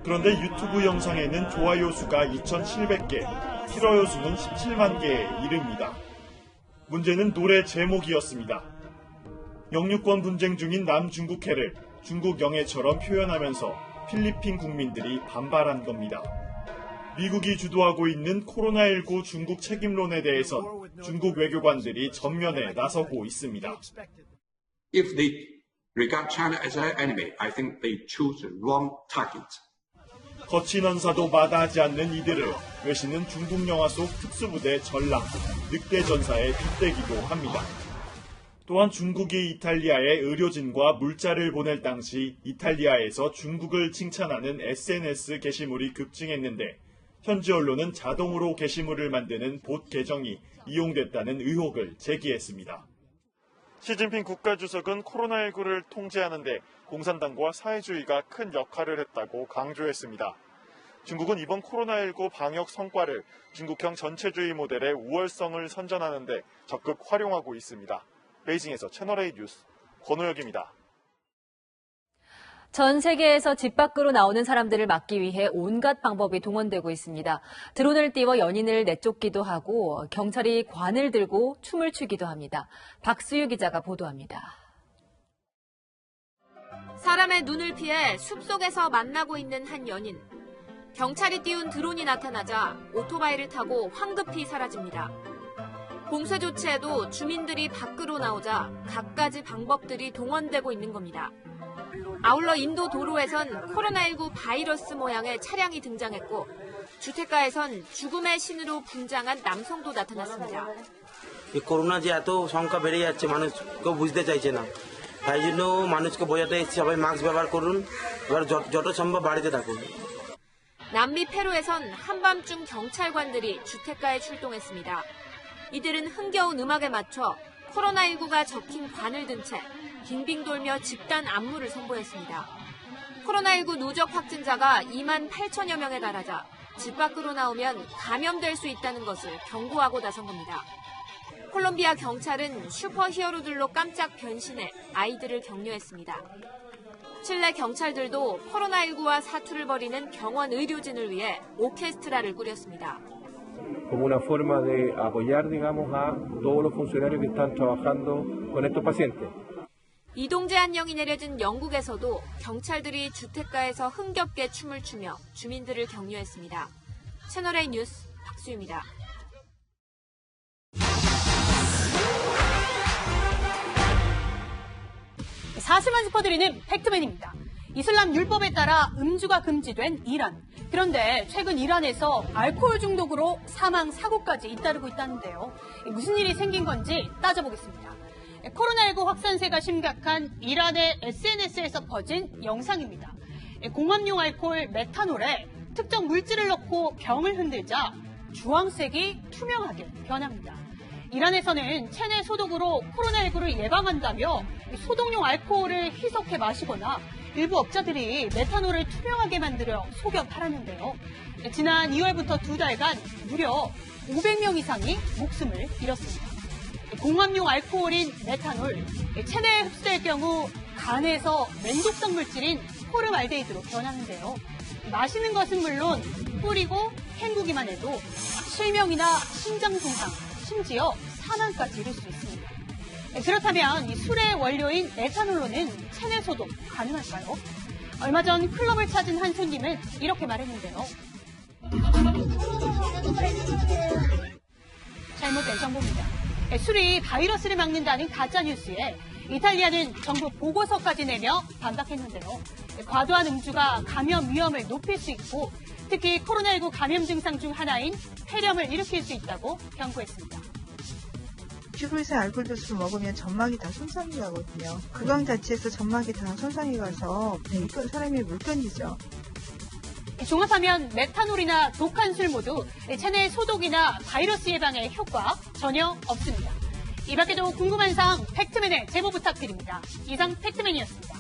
그런데 유튜브 영상에는 좋아요 수가 2,700개, 싫어요 수는 17만 개에 이릅니다. 문제는 노래 제목이었습니다. 영유권 분쟁 중인 남중국해를 중국 영해처럼 표현하면서 필리핀 국민들이 반발한 겁니다. 미국이 주도하고 있는 코로나19 중국 책임론에 대해선 중국 외교관들이 전면에 나서고 있습니다. If they regard China as an enemy, I think they choose the wrong target. 거친 언사도 마다하지 않는 이들을 외신은 중국 영화 속 특수부대 전랑, 늑대 전사에 빗대기도 합니다. 또한 중국이 이탈리아에 의료진과 물자를 보낼 당시 이탈리아에서 중국을 칭찬하는 SNS 게시물이 급증했는데 현지 언론은 자동으로 게시물을 만드는 봇 계정이 이용됐다는 의혹을 제기했습니다. 시진핑 국가주석은 코로나19를 통제하는 데 공산당과 사회주의가 큰 역할을 했다고 강조했습니다. 중국은 이번 코로나19 방역 성과를 중국형 전체주의 모델의 우월성을 선전하는 데 적극 활용하고 있습니다. 베이징에서 채널A 뉴스 권호혁입니다. 전 세계에서 집 밖으로 나오는 사람들을 막기 위해 온갖 방법이 동원되고 있습니다. 드론을 띄워 연인을 내쫓기도 하고 경찰이 관을 들고 춤을 추기도 합니다. 박수유 기자가 보도합니다. 사람의 눈을 피해 숲속에서 만나고 있는 한 연인. 경찰이 띄운 드론이 나타나자 오토바이를 타고 황급히 사라집니다. 공세 조치에도 주민들이 밖으로 나오자 갖가지 방법들이 동원되고 있는 겁니다. 아울러 인도 도로에선 코로나19 바이러스 모양의 차량이 등장했고 주택가에선 죽음의 신으로 분장한 남성도 나타났습니다. করোনা যে এত সংখ্যা বেড়ে যাচ্ছে মানুষ কেউ বুঝতে চাইছে না তাই জন্য মানুষকে বোঝাতে সবাই মাস্ক ব্যবহার করুন এবার যত সম্ভব বাড়িতে থাকুন. 남미 페루에선 한밤중 경찰관들이 주택가에 출동했습니다. 이들은 흥겨운 음악에 맞춰 코로나19가 적힌 관을 든 채 빙빙 돌며 집단 안무를 선보였습니다. 코로나19 누적 확진자가 2만 8천여 명에 달하자 집 밖으로 나오면 감염될 수 있다는 것을 경고하고 나선 겁니다. 콜롬비아 경찰은 슈퍼히어로들로 깜짝 변신해 아이들을 격려했습니다. 칠레 경찰들도 코로나19와 사투를 벌이는 병원 의료진을 위해 오케스트라를 꾸렸습니다. como una forma de apoyar, digamos, a todos los funcionarios que están trabajando con estos pacientes. 이동 제한령이 내려진 영국에서도 경찰들이 주택가에서 흥겹게 춤을 추며 주민들을 격려했습니다. 채널A 뉴스 박수유입니다. 사실만 짚어드리는 팩트맨입니다. 이슬람 율법에 따라 음주가 금지된 이란. 그런데 최근 이란에서 알코올 중독으로 사망 사고까지 잇따르고 있다는데요. 무슨 일이 생긴 건지 따져보겠습니다. 코로나19 확산세가 심각한 이란의 SNS에서 퍼진 영상입니다. 공업용 알코올 메탄올에 특정 물질을 넣고 병을 흔들자 주황색이 투명하게 변합니다. 이란에서는 체내 소독으로 코로나19를 예방한다며 소독용 알코올을 희석해 마시거나 일부 업자들이 메탄올을 투명하게 만들어 속여 팔았는데요. 지난 2월부터 2달간 무려 500명 이상이 목숨을 잃었습니다. 공업용 알코올인 메탄올, 체내에 흡수될 경우 간에서 맹독성 물질인 포름알데히드로 변하는데요. 마시는 것은 물론 뿌리고 헹구기만 해도 실명이나 심장 손상, 심지어 사망까지 이를 수 있습니다. 그렇다면 이 술의 원료인 메탄올로는 체내 소독 가능할까요? 얼마 전 클럽을 찾은 한 손님은 이렇게 말했는데요. 잘못된 정보입니다. 술이 바이러스를 막는다는 가짜뉴스에 이탈리아는 정부 보고서까지 내며 반박했는데요. 과도한 음주가 감염 위험을 높일 수 있고 특히 코로나19 감염 증상 중 하나인 폐렴을 일으킬 수 있다고 경고했습니다. 튜브에서 알코올 도수를 먹으면 점막이 다 손상이 가거든요. 그강 자체에서 점막이 다 손상이 가서 사람이 못 견디죠. 종합하면 메탄올이나 독한 술 모두 체내 소독이나 바이러스 예방에 효과 전혀 없습니다. 이 밖에도 궁금한 사항 팩트맨에 제보 부탁드립니다. 이상 팩트맨이었습니다.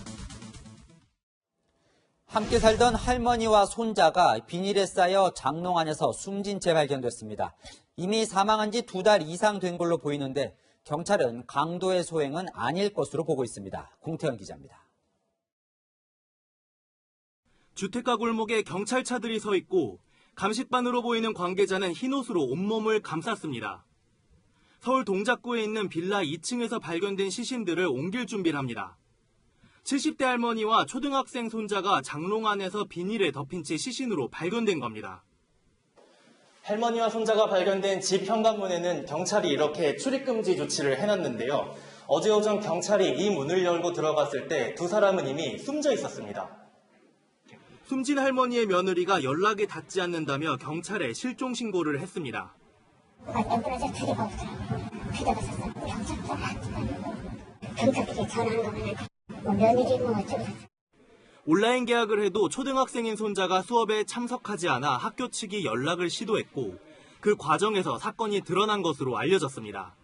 함께 살던 할머니와 손자가 비닐에 쌓여 장롱 안에서 숨진 채 발견됐습니다. 이미 사망한 지 2달 이상 된 걸로 보이는데 경찰은 강도의 소행은 아닐 것으로 보고 있습니다. 공태현 기자입니다. 주택가 골목에 경찰차들이 서 있고 감식반으로 보이는 관계자는 흰옷으로 온몸을 감쌌습니다. 서울 동작구에 있는 빌라 2층에서 발견된 시신들을 옮길 준비를 합니다. 70대 할머니와 초등학생 손자가 장롱 안에서 비닐에 덮인 채 시신으로 발견된 겁니다. 할머니와 손자가 발견된 집 현관문에는 경찰이 이렇게 출입금지 조치를 해놨는데요. 어제 오전 경찰이 이 문을 열고 들어갔을 때 두 사람은 이미 숨져 있었습니다. 숨진 할머니의 며느리가 연락이 닿지 않는다며 경찰에 실종 신고를 했습니다. 경찰들이 전화한 거면 며느리 어쩌고. 온라인 계약을 해도 초등학생인 손자가 수업에 참석하지 않아 학교 측이 연락을 시도했고 그 과정에서 사건이 드러난 것으로 알려졌습니다.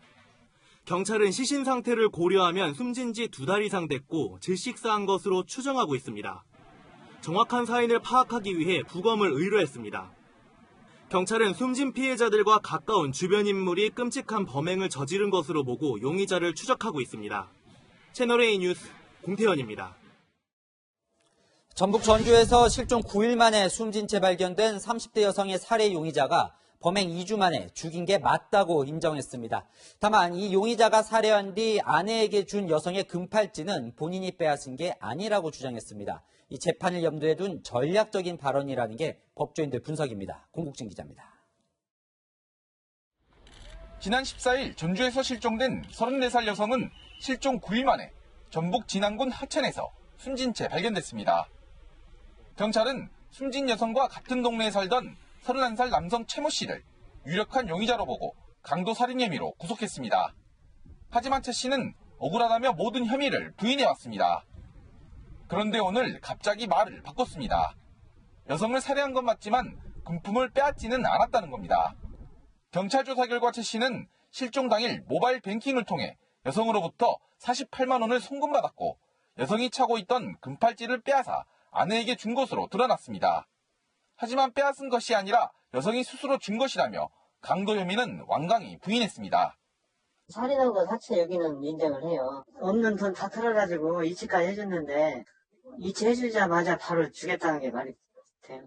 경찰은 시신 상태를 고려하면 숨진 지 2달 이상 됐고 질식사한 것으로 추정하고 있습니다. 정확한 사인을 파악하기 위해 부검을 의뢰했습니다. 경찰은 숨진 피해자들과 가까운 주변 인물이 끔찍한 범행을 저지른 것으로 보고 용의자를 추적하고 있습니다. 채널A 뉴스 공태현입니다. 전북 전주에서 실종 9일 만에 숨진 채 발견된 30대 여성의 살해 용의자가 범행 2주 만에 죽인 게 맞다고 인정했습니다. 다만 이 용의자가 살해한 뒤 아내에게 준 여성의 금팔찌는 본인이 빼앗은 게 아니라고 주장했습니다. 이 재판을 염두에 둔 전략적인 발언이라는 게 법조인들 분석입니다. 공국진 기자입니다. 지난 14일 전주에서 실종된 34살 여성은 실종 9일 만에 전북 진안군 하천에서 숨진 채 발견됐습니다. 경찰은 숨진 여성과 같은 동네에 살던 31살 남성 최모 씨를 유력한 용의자로 보고 강도 살인 혐의로 구속했습니다. 하지만 최 씨는 억울하다며 모든 혐의를 부인해왔습니다. 그런데 오늘 갑자기 말을 바꿨습니다. 여성을 살해한 건 맞지만 금품을 빼앗지는 않았다는 겁니다. 경찰 조사 결과 최 씨는 실종 당일 모바일 뱅킹을 통해 여성으로부터 48만 원을 송금받았고 여성이 차고 있던 금팔찌를 빼앗아 아내에게 준 것으로 드러났습니다. 하지만 빼앗은 것이 아니라 여성이 스스로 준 것이라며 강도 혐의는 완강히 부인했습니다. 살인한 거 자체 여기는 인정을 해요. 없는 돈 다 털어가지고 이치까지 해줬는데 이치해주자마자 바로 주겠다는 게 말이 돼요.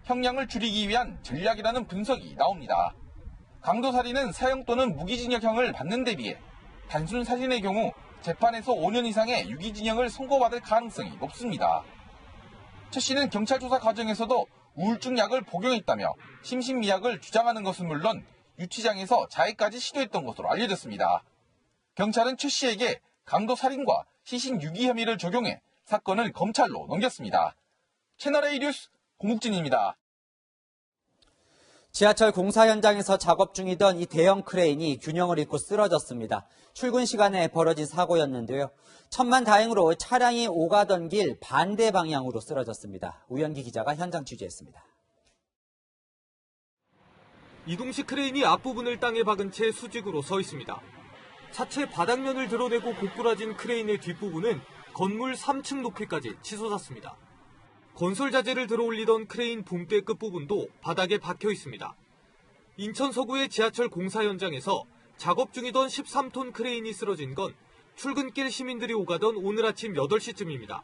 형량을 줄이기 위한 전략이라는 분석이 나옵니다. 강도 살인은 사형 또는 무기징역형을 받는 데 비해 단순 살인의 경우 재판에서 5년 이상의 유기징역을 선고받을 가능성이 높습니다. 최 씨는 경찰 조사 과정에서도 우울증 약을 복용했다며 심신미약을 주장하는 것은 물론 유치장에서 자해까지 시도했던 것으로 알려졌습니다. 경찰은 최 씨에게 강도 살인과 시신 유기 혐의를 적용해 사건을 검찰로 넘겼습니다. 채널A 뉴스 공국진입니다. 지하철 공사 현장에서 작업 중이던 이 대형 크레인이 균형을 잃고 쓰러졌습니다. 출근 시간에 벌어진 사고였는데요. 천만다행으로 차량이 오가던 길 반대 방향으로 쓰러졌습니다. 우현기 기자가 현장 취재했습니다. 이동식 크레인이 앞부분을 땅에 박은 채 수직으로 서 있습니다. 차체 바닥면을 드러내고 고꾸라진 크레인의 뒷부분은 건물 3층 높이까지 치솟았습니다. 건설 자재를 들어올리던 크레인 붐대 끝부분도 바닥에 박혀 있습니다. 인천 서구의 지하철 공사 현장에서 작업 중이던 13톤 크레인이 쓰러진 건 출근길 시민들이 오가던 오늘 아침 8시쯤입니다.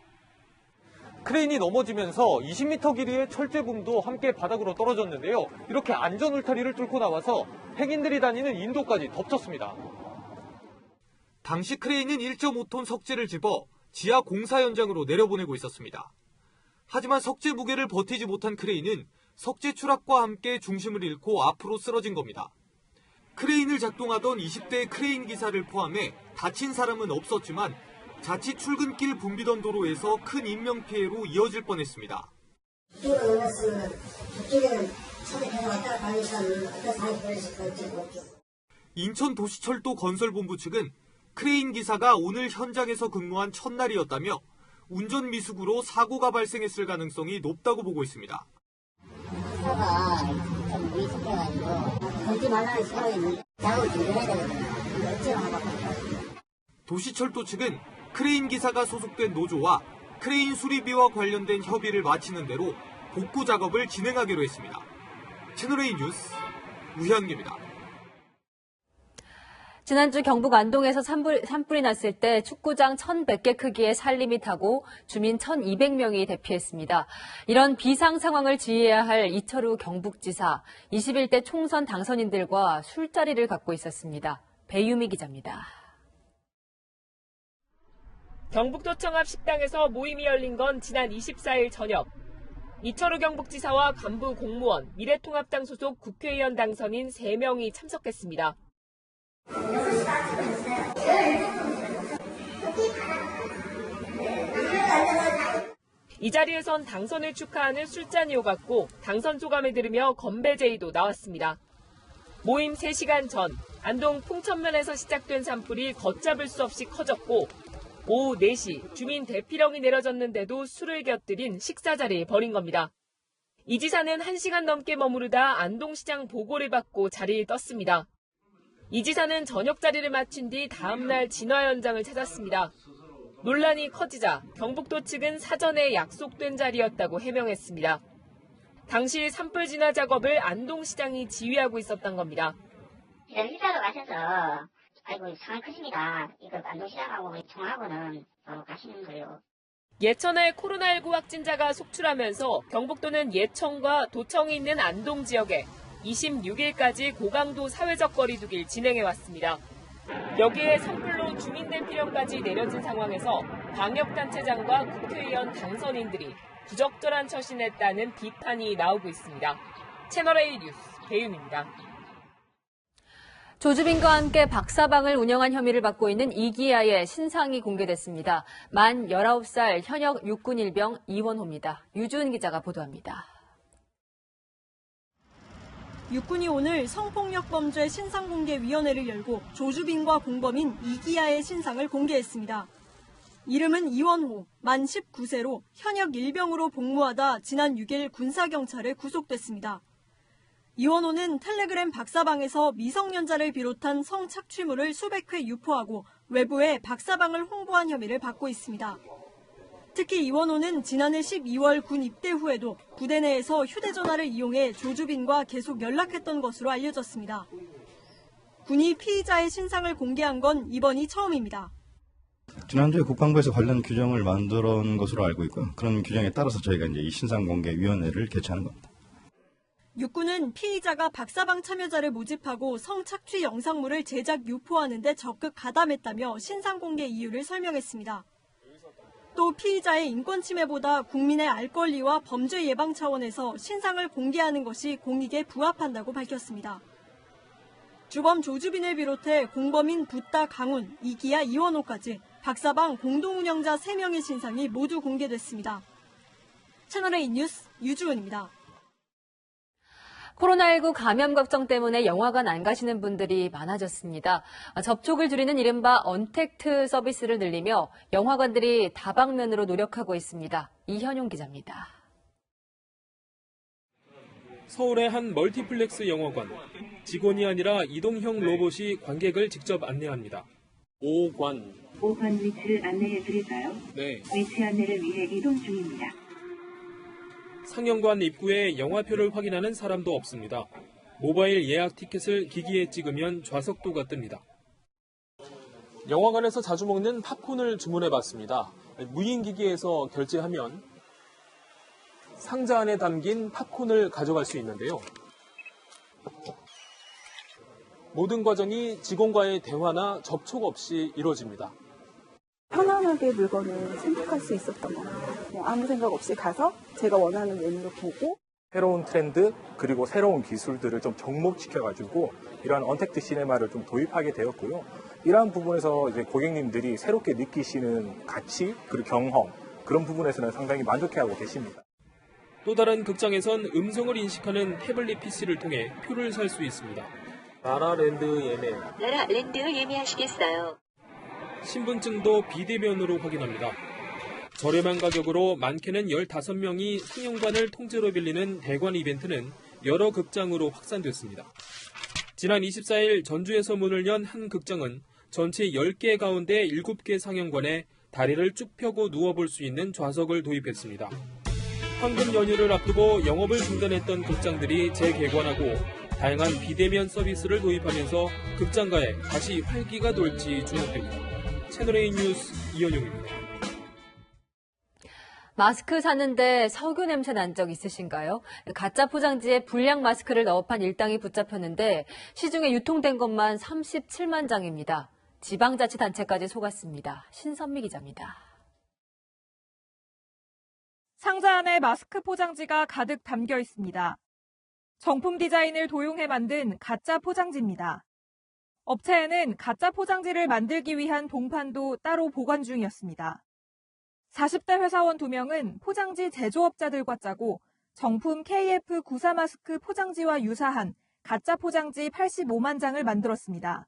크레인이 넘어지면서 20m 길이의 철제붐도 함께 바닥으로 떨어졌는데요. 이렇게 안전 울타리를 뚫고 나와서 행인들이 다니는 인도까지 덮쳤습니다. 당시 크레인은 1.5톤 석재를 집어 지하 공사 현장으로 내려보내고 있었습니다. 하지만 석재 무게를 버티지 못한 크레인은 석재 추락과 함께 중심을 잃고 앞으로 쓰러진 겁니다. 크레인을 작동하던 20대 크레인 기사를 포함해 다친 사람은 없었지만 자칫 출근길 붐비던 도로에서 큰 인명피해로 이어질 뻔했습니다. 이쪽으로 넘었으면 저쪽에는 차도 계속 왔다 갔다 하니까 어떤 상황이 벌어질 것 같지. 인천도시철도 건설본부 측은 크레인 기사가 오늘 현장에서 근무한 첫날이었다며 운전 미숙으로 사고가 발생했을 가능성이 높다고 보고 있습니다. 기사가 좀 미숙해가지고 걷지 말라는 시간이 있는데 작업을 준비해야 되거든요. 어찌나 하고. 도시철도 측은 크레인 기사가 소속된 노조와 크레인 수리비와 관련된 협의를 마치는 대로 복구 작업을 진행하기로 했습니다. 채널A 뉴스 우현기입니다. 지난주 경북 안동에서 산불이 났을 때 축구장 1,100개 크기의 산림이 타고 주민 1,200명이 대피했습니다. 이런 비상 상황을 지휘해야 할 이철우 경북지사, 21대 총선 당선인들과 술자리를 갖고 있었습니다. 배유미 기자입니다. 경북도청 앞 식당에서 모임이 열린 건 지난 24일 저녁. 이철우 경북지사와 간부 공무원, 미래통합당 소속 국회의원 당선인 3명이 참석했습니다. 이 자리에선 당선을 축하하는 술잔이 오갔고 당선 소감을 들으며 건배 제의도 나왔습니다. 모임 3시간 전 안동 풍천면에서 시작된 산불이 걷잡을 수 없이 커졌고 오후 4시 주민 대피령이 내려졌는데도 술을 곁들인 식사 자리에 벌인 겁니다. 이 지사는 1시간 넘게 머무르다 안동시장 보고를 받고 자리에 떴습니다. 이 지사는 저녁 자리를 마친 뒤 다음날 진화 현장을 찾았습니다. 논란이 커지자 경북도 측은 사전에 약속된 자리였다고 해명했습니다. 당시 산불 진화 작업을 안동시장이 지휘하고 있었던 겁니다. 이런 일하러 가셔서 아이고 상황 크십니다. 이거 안동시장하고 통하고는 가시는 거예요. 예천에 코로나19 확진자가 속출하면서 경북도는 예천과 도청이 있는 안동 지역에 26일까지 고강도 사회적 거리 두기를 진행해왔습니다. 여기에 산불로 주민 대피령까지 내려진 상황에서 방역단체장과 국회의원 당선인들이 부적절한 처신했다는 비판이 나오고 있습니다. 채널A 뉴스 배윤입니다. 조주빈과 함께 박사방을 운영한 혐의를 받고 있는 이기아의 신상이 공개됐습니다. 만 19살 현역 육군 일병 이원호입니다. 유주은 기자가 보도합니다. 육군이 오늘 성폭력범죄 신상공개위원회를 열고 조주빈과 공범인 이기아의 신상을 공개했습니다. 이름은 이원호, 만 19세로 현역 일병으로 복무하다 지난 6일 군사경찰에 구속됐습니다. 이원호는 텔레그램 박사방에서 미성년자를 비롯한 성착취물을 수백 회 유포하고 외부에 박사방을 홍보한 혐의를 받고 있습니다. 특히 이원호는 지난해 12월 군 입대 후에도 부대 내에서 휴대전화를 이용해 조주빈과 계속 연락했던 것으로 알려졌습니다. 군이 피의자의 신상을 공개한 건 이번이 처음입니다. 지난주에 국방부에서 관련 규정을 만들어 놓은 것으로 알고 있고요. 그런 규정에 따라서 저희가 이제 이 신상공개위원회를 개최하는 겁니다. 육군은 피의자가 박사방 참여자를 모집하고 성착취 영상물을 제작 유포하는 데 적극 가담했다며 신상공개 이유를 설명했습니다. 또 피의자의 인권침해보다 국민의 알 권리와 범죄 예방 차원에서 신상을 공개하는 것이 공익에 부합한다고 밝혔습니다. 주범 조주빈을 비롯해 공범인 붓다 강훈, 이기아 이원호까지 박사방 공동운영자 3명의 신상이 모두 공개됐습니다. 채널A 뉴스 유주은입니다. 코로나19 감염 걱정 때문에 영화관 안 가시는 분들이 많아졌습니다. 접촉을 줄이는 이른바 언택트 서비스를 늘리며 영화관들이 다방면으로 노력하고 있습니다. 이현용 기자입니다. 서울의 한 멀티플렉스 영화관. 직원이 아니라 이동형 로봇이 관객을 직접 안내합니다. 5관. 5관 위치를 안내해드릴까요? 네. 위치 안내를 위해 이동 중입니다. 상영관 입구에 영화표를 확인하는 사람도 없습니다. 모바일 예약 티켓을 기기에 찍으면 좌석도가 뜹니다. 영화관에서 자주 먹는 팝콘을 주문해봤습니다. 무인기기에서 결제하면 상자 안에 담긴 팝콘을 가져갈 수 있는데요. 모든 과정이 직원과의 대화나 접촉 없이 이루어집니다. 편안하게 물건을 선택할 수 있었던 것 같아요. 아무 생각 없이 가서 제가 원하는 메뉴를 보고 새로운 트렌드 그리고 새로운 기술들을 좀 접목시켜가지고 이러한 언택트 시네마를 좀 도입하게 되었고요. 이러한 부분에서 이제 고객님들이 새롭게 느끼시는 가치 그리고 경험 그런 부분에서는 상당히 만족해하고 계십니다. 또 다른 극장에선 음성을 인식하는 태블릿 PC를 통해 표를 살 수 있습니다. 라라랜드 예매. 라라랜드 예매하시겠어요? 신분증도 비대면으로 확인합니다. 저렴한 가격으로 많게는 15명이 상영관을 통째로 빌리는 대관 이벤트는 여러 극장으로 확산됐습니다. 지난 24일 전주에서 문을 연 한 극장은 전체 10개 가운데 7개 상영관에 다리를 쭉 펴고 누워볼 수 있는 좌석을 도입했습니다. 황금 연휴를 앞두고 영업을 중단했던 극장들이 재개관하고 다양한 비대면 서비스를 도입하면서 극장가에 다시 활기가 돌지 주목됩니다. 채널A 뉴스 이현용입니다. 마스크 사는데 석유 냄새 난 적 있으신가요? 가짜 포장지에 불량 마스크를 넣어 판 일당이 붙잡혔는데 시중에 유통된 것만 37만 장입니다. 지방자치단체까지 속았습니다. 신선미 기자입니다. 상자 안에 마스크 포장지가 가득 담겨 있습니다. 정품 디자인을 도용해 만든 가짜 포장지입니다. 업체에는 가짜 포장지를 만들기 위한 동판도 따로 보관 중이었습니다. 40대 회사원 2명은 포장지 제조업자들과 짜고 정품 KF94 마스크 포장지와 유사한 가짜 포장지 85만 장을 만들었습니다.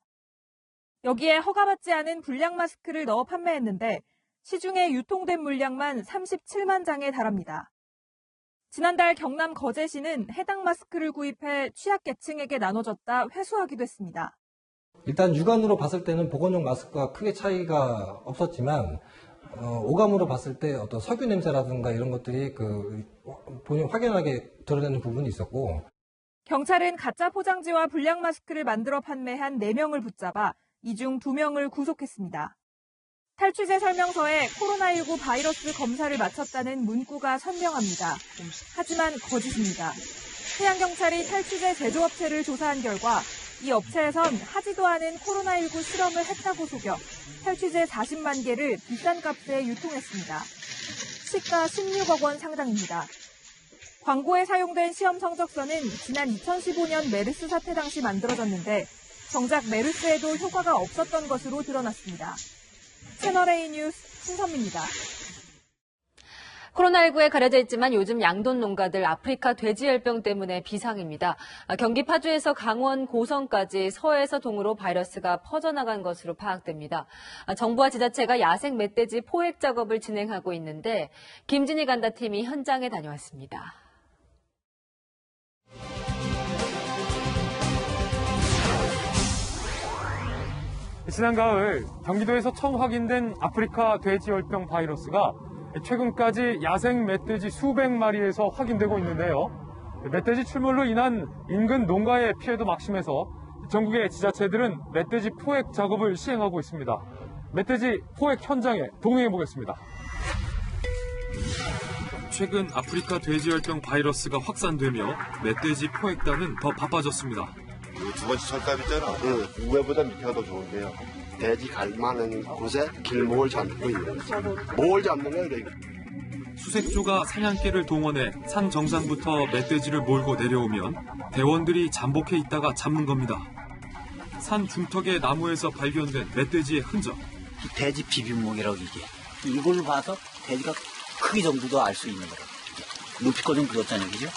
여기에 허가받지 않은 불량 마스크를 넣어 판매했는데 시중에 유통된 물량만 37만 장에 달합니다. 지난달 경남 거제시는 해당 마스크를 구입해 취약계층에게 나눠줬다 회수하기도 했습니다. 일단 육안으로 봤을 때는 보건용 마스크와 크게 차이가 없었지만 오감으로 봤을 때 어떤 석유 냄새라든가 이런 것들이 본인 확연하게 드러내는 부분이 있었고. 경찰은 가짜 포장지와 불량 마스크를 만들어 판매한 4명을 붙잡아 이 중 2명을 구속했습니다. 탈취제 설명서에 코로나19 바이러스 검사를 마쳤다는 문구가 선명합니다. 하지만 거짓입니다. 해양경찰이 탈취제 제조업체를 조사한 결과 이 업체에선 하지도 않은 코로나19 실험을 했다고 속여 탈취제 40만 개를 비싼 값에 유통했습니다. 시가 16억 원 상당입니다. 광고에 사용된 시험 성적서는 지난 2015년 메르스 사태 당시 만들어졌는데 정작 메르스에도 효과가 없었던 것으로 드러났습니다. 채널A 뉴스 신선미입니다. 코로나19에 가려져 있지만 요즘 양돈 농가들 아프리카 돼지열병 때문에 비상입니다. 경기 파주에서 강원 고성까지 서해에서 동으로 바이러스가 퍼져나간 것으로 파악됩니다. 정부와 지자체가 야생 멧돼지 포획 작업을 진행하고 있는데 김진희 간다팀이 현장에 다녀왔습니다. 지난 가을 경기도에서 처음 확인된 아프리카 돼지열병 바이러스가 최근까지 야생 멧돼지 수백 마리에서 확인되고 있는데요. 멧돼지 출몰로 인한 인근 농가의 피해도 막심해서 전국의 지자체들은 멧돼지 포획 작업을 시행하고 있습니다. 멧돼지 포획 현장에 동행해 보겠습니다. 최근 아프리카 돼지열병 바이러스가 확산되며 멧돼지 포획단은 더 바빠졌습니다. 두 번째 철갑 있잖아. 우회보다 밑에가 더 좋은데요. 돼지 갈 만한 곳에 길목을 잡고 있는 뭘 잡는 거예요, 이거. 수색조가 사냥개를 동원해 산 정상부터 멧돼지를 몰고 내려오면 대원들이 잠복해 있다가 잡는 겁니다. 산 중턱의 나무에서 발견된 멧돼지의 흔적. 돼지 비빔목이라고 이게. 이걸 봐서 돼지가 크기 정도도 알 수 있는 거예요. 높이껏 좀 그렇잖아요, 그죠?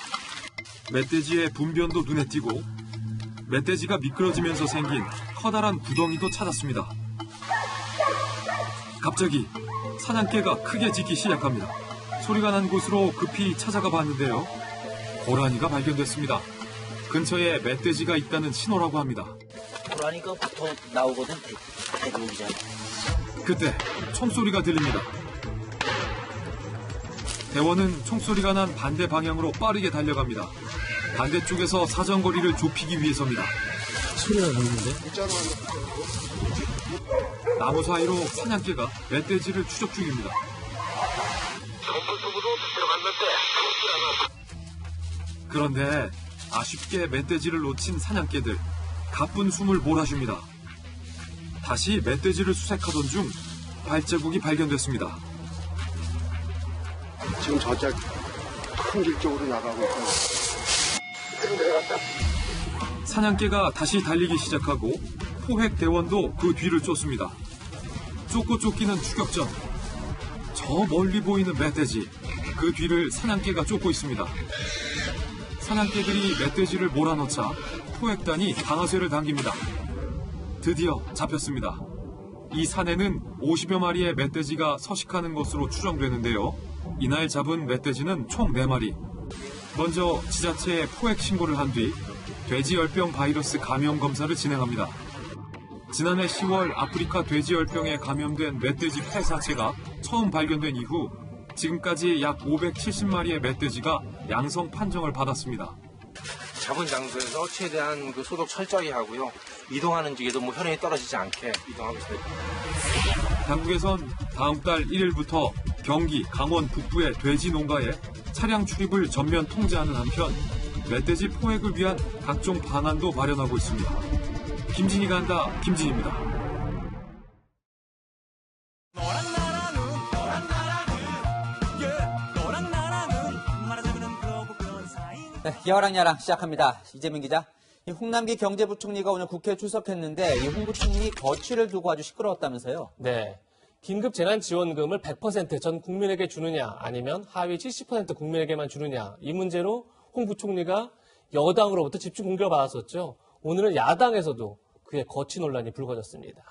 멧돼지의 분변도 눈에 띄고 멧돼지가 미끄러지면서 생긴 커다란 구덩이도 찾았습니다. 갑자기 사냥개가 크게 짖기 시작합니다. 소리가 난 곳으로 급히 찾아가 봤는데요. 고라니가 발견됐습니다. 근처에 멧돼지가 있다는 신호라고 합니다. 고라니가 붙어 나오거든, 돼지고기잖아. 그때 총소리가 들립니다. 대원은 총소리가 난 반대 방향으로 빠르게 달려갑니다. 반대쪽에서 사정거리를 좁히기 위해서입니다. 소리가 나는데? 나무 사이로 사냥개가 멧돼지를 추적 중입니다. 그런데 아쉽게 멧돼지를 놓친 사냥개들, 가쁜 숨을 몰아줍니다. 다시 멧돼지를 수색하던 중 발자국이 발견됐습니다. 지금 저쪽 큰 길 쪽으로 나가고 있어요. 사냥개가 다시 달리기 시작하고 포획 대원도 그 뒤를 쫓습니다. 쫓고 쫓기는 추격전. 저 멀리 보이는 멧돼지, 그 뒤를 사냥개가 쫓고 있습니다. 사냥개들이 멧돼지를 몰아넣자 포획단이 방아쇠를 당깁니다. 드디어 잡혔습니다. 이 산에는 50여 마리의 멧돼지가 서식하는 것으로 추정되는데요. 이날 잡은 멧돼지는 총 4마리. 먼저 지자체에 포획 신고를 한 뒤 돼지열병 바이러스 감염 검사를 진행합니다. 지난해 10월 아프리카 돼지열병에 감염된 멧돼지 폐사체가 처음 발견된 이후 지금까지 약 570마리의 멧돼지가 양성 판정을 받았습니다. 잡은 장소에서 최대한 그 소독 철저히 하고요. 이동하는 중에도 뭐 혈흔이 떨어지지 않게 이동하고 있습니다. 당국에선 다음 달 1일부터 경기, 강원 북부의 돼지 농가에 차량 출입을 전면 통제하는 한편 멧돼지 포획을 위한 각종 방안도 마련하고 있습니다. 김진희가 한다, 김진희입니다. 네, 여랑야랑 시작합니다. 이재민 기자. 이 홍남기 경제부총리가 오늘 국회에 출석했는데 이 홍 부총리 거취를 두고 아주 시끄러웠다면서요? 네. 긴급 재난지원금을 100% 전 국민에게 주느냐 아니면 하위 70% 국민에게만 주느냐 이 문제로 홍 부총리가 여당으로부터 집중 공격을 받았었죠. 오늘은 야당에서도 그의 거취 논란이 불거졌습니다.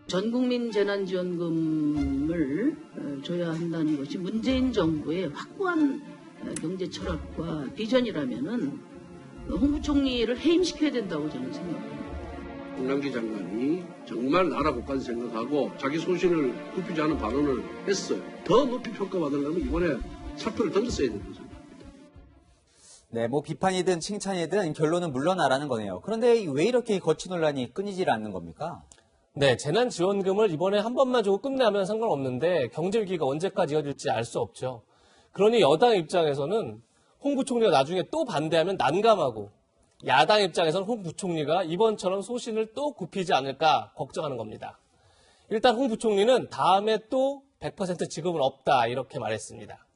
전 국민 재난지원금을 줘야 한다는 것이 문재인 정부의 확고한 경제 철학과 비전이라면은 홍 부총리를 해임시켜야 된다고 저는 생각합니다. 홍남기 장관이 정말 나라 국가를 생각하고 자기 소신을 굽히지 않은 발언을 했어요. 더 높이 평가받으려면 이번에 사표를 던졌어야 된다고 생각합니다. 네, 뭐 비판이든 칭찬이든 결론은 물러나라는 거네요. 그런데 왜 이렇게 거취 논란이 끊이질 않는 겁니까? 네, 재난지원금을 이번에 한 번만 주고 끝내면 상관없는데 경제위기가 언제까지 이어질지 알 수 없죠. 그러니 여당 입장에서는 홍 부총리가 나중에 또 반대하면 난감하고 야당 입장에서는 홍 부총리가 이번처럼 소신을 또 굽히지 않을까 걱정하는 겁니다. 일단 홍 부총리는 다음에 또 100% 지급은 없다 이렇게 말했습니다.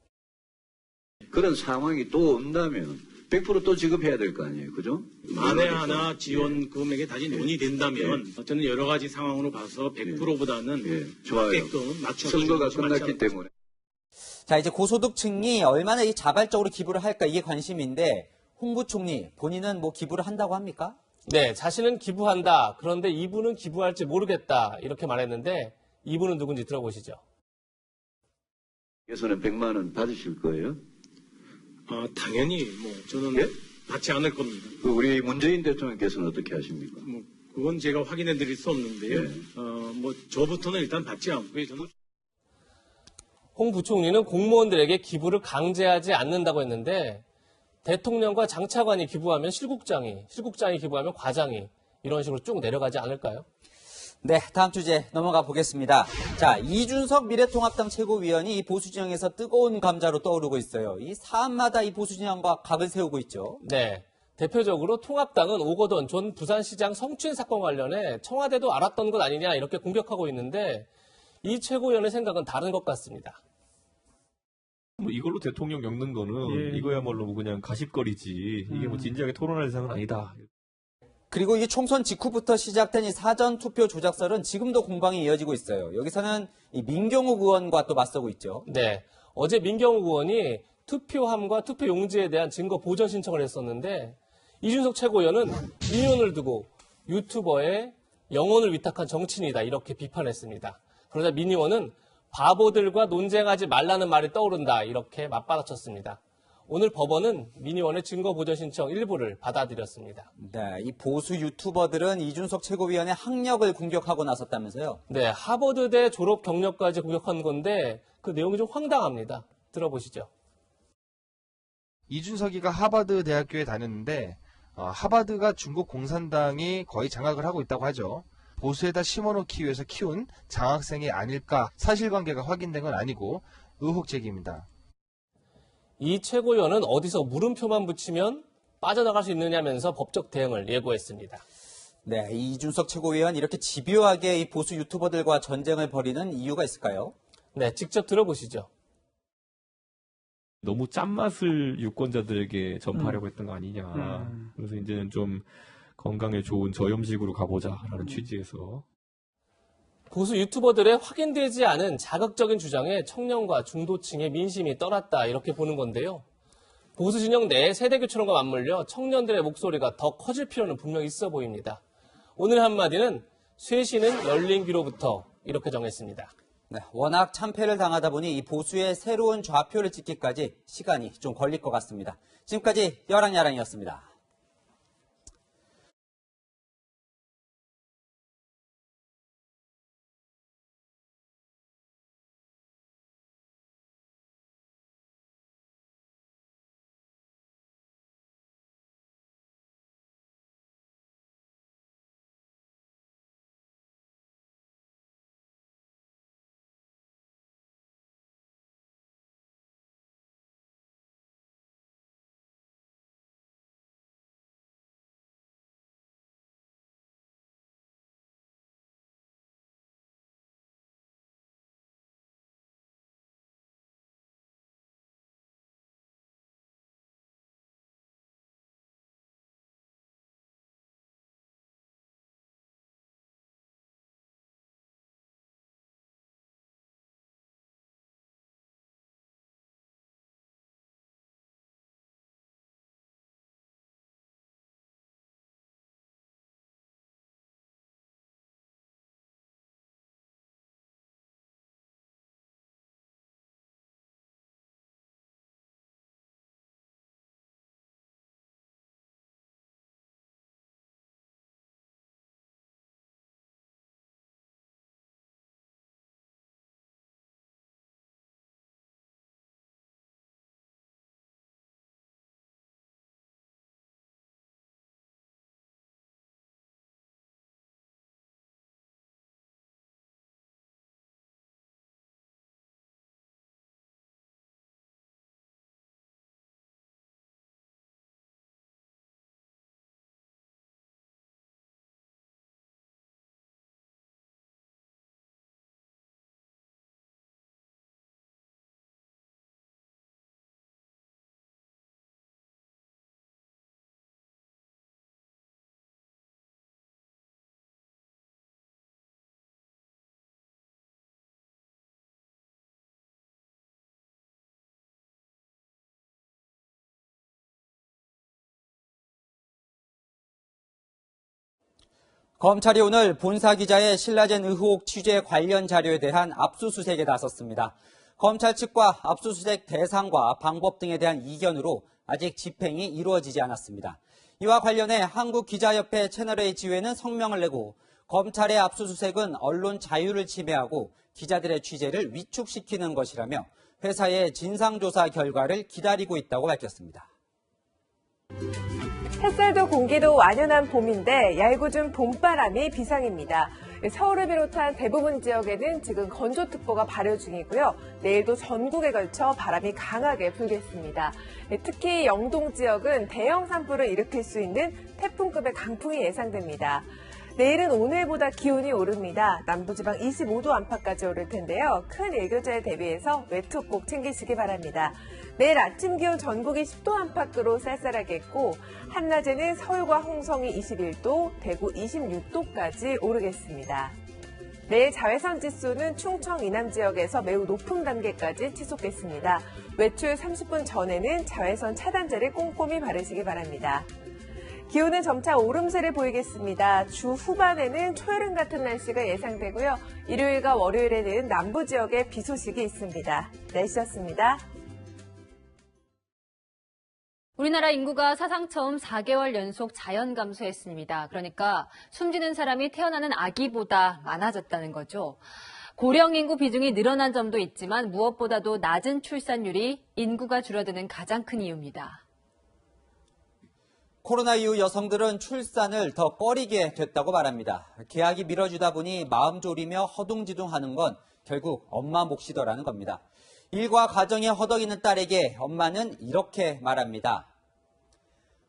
그런 상황이 또 온다면 100% 지급해야 될 거 아니에요. 그죠? 만에 하나 지원 금액이 다시 논의된다면 저는 여러 가지 상황으로 봐서 100%보다는 좋아요. 맞게끔 맞춰서 선거가 끝났기 때문에. 자, 이제 고소득층이 얼마나 이 자발적으로 기부를 할까 이게 관심인데 홍 부총리 본인은 뭐 기부를 한다고 합니까? 네, 자신은 기부한다. 그런데 이분은 기부할지 모르겠다. 이렇게 말했는데 이분은 누군지 들어보시죠. 예선은 100만 원 받으실 거예요? 당연히 뭐 저는 받지 않을 겁니다. 우리 문재인 대통령께서는 어떻게 하십니까? 뭐 그건 제가 확인해 드릴 수 없는데요. 뭐 저부터는 일단 받지 않고요. 저는 홍 부총리는 공무원들에게 기부를 강제하지 않는다고 했는데 대통령과 장차관이 기부하면 실국장이 기부하면 과장이 이런 식으로 쭉 내려가지 않을까요? 네, 다음 주제 넘어가 보겠습니다. 자, 이준석 미래통합당 최고위원이 이 보수진영에서 뜨거운 감자로 떠오르고 있어요. 이 사안마다 이 보수진영과 각을 세우고 있죠. 네, 대표적으로 통합당은 오거돈 전 부산시장 성추행 사건 관련해 청와대도 알았던 것 아니냐 이렇게 공격하고 있는데 이 최고위원의 생각은 다른 것 같습니다. 뭐 이걸로 대통령 엮는 거는 이거야말로 뭐 그냥 가십거리지 이게 뭐 진지하게 토론할 대상은 아니다. 그리고 이 총선 직후부터 시작된 이 사전 투표 조작설은 지금도 공방이 이어지고 있어요. 여기서는 이 민경욱 의원과 또 맞서고 있죠. 네, 어제 민경욱 의원이 투표함과 투표 용지에 대한 증거 보전 신청을 했었는데 이준석 최고위원은 민원을 두고 유튜버의 영혼을 위탁한 정치인이다 이렇게 비판했습니다. 그러자 민 의원은 바보들과 논쟁하지 말라는 말이 떠오른다 이렇게 맞받아쳤습니다. 오늘 법원은 민 의원의 증거 보전 신청 일부를 받아들였습니다. 네, 이 보수 유튜버들은 이준석 최고위원의 학력을 공격하고 나섰다면서요? 네, 하버드대 졸업 경력까지 공격한 건데 그 내용이 좀 황당합니다. 들어보시죠. 이준석이가 하버드 대학교에 다녔는데 하버드가 중국 공산당이 거의 장악을 하고 있다고 하죠. 보수에다 심어놓기 위해서 키운 장학생이 아닐까 사실관계가 확인된 건 아니고 의혹 제기입니다. 이 최고위원은 어디서 물음표만 붙이면 빠져나갈 수 있느냐면서 법적 대응을 예고했습니다. 네, 이준석 최고위원 이렇게 집요하게 이 보수 유튜버들과 전쟁을 벌이는 이유가 있을까요? 네, 직접 들어보시죠. 너무 짠맛을 유권자들에게 전파하려고 했던 거 아니냐. 그래서 이제는 좀 건강에 좋은 저염식으로 가보자라는 취지에서. 보수 유튜버들의 확인되지 않은 자극적인 주장에 청년과 중도층의 민심이 떠났다 이렇게 보는 건데요. 보수 진영 내 세대 교체론과 맞물려 청년들의 목소리가 더 커질 필요는 분명히 있어 보입니다. 오늘 한마디는 쇄신은 열린 귀로부터 이렇게 정했습니다. 네, 워낙 참패를 당하다 보니 이 보수의 새로운 좌표를 찍기까지 시간이 좀 걸릴 것 같습니다. 지금까지 여랑야랑이었습니다. 검찰이 오늘 본사 기자의 신라젠 의혹 취재 관련 자료에 대한 압수수색에 나섰습니다. 검찰 측과 압수수색 대상과 방법 등에 대한 이견으로 아직 집행이 이루어지지 않았습니다. 이와 관련해 한국기자협회 채널A 지회는 성명을 내고 검찰의 압수수색은 언론 자유를 침해하고 기자들의 취재를 위축시키는 것이라며 회사의 진상조사 결과를 기다리고 있다고 밝혔습니다. 햇살도 공기도 완연한 봄인데 얄궂은 봄바람이 비상입니다. 서울을 비롯한 대부분 지역에는 지금 건조특보가 발효 중이고요. 내일도 전국에 걸쳐 바람이 강하게 불겠습니다. 특히 영동 지역은 대형 산불을 일으킬 수 있는 태풍급의 강풍이 예상됩니다. 내일은 오늘보다 기온이 오릅니다. 남부지방 25도 안팎까지 오를 텐데요. 큰 일교차에 대비해서 외투 꼭 챙기시기 바랍니다. 내일 아침 기온 전국이 10도 안팎으로 쌀쌀하겠고 한낮에는 서울과 홍성이 21도, 대구 26도까지 오르겠습니다. 내일 자외선 지수는 충청 이남 지역에서 매우 높은 단계까지 치솟겠습니다. 외출 30분 전에는 자외선 차단제를 꼼꼼히 바르시기 바랍니다. 기온은 점차 오름세를 보이겠습니다. 주 후반에는 초여름 같은 날씨가 예상되고요. 일요일과 월요일에는 남부 지역에 비 소식이 있습니다. 날씨였습니다. 우리나라 인구가 사상 처음 4개월 연속 자연 감소했습니다. 그러니까 숨지는 사람이 태어나는 아기보다 많아졌다는 거죠. 고령 인구 비중이 늘어난 점도 있지만 무엇보다도 낮은 출산율이 인구가 줄어드는 가장 큰 이유입니다. 코로나 이후 여성들은 출산을 더 꺼리게 됐다고 말합니다. 계약이 미뤄지다 보니 마음 졸이며 허둥지둥하는 건 결국 엄마 몫이더라는 겁니다. 일과 가정에 허덕이는 딸에게 엄마는 이렇게 말합니다.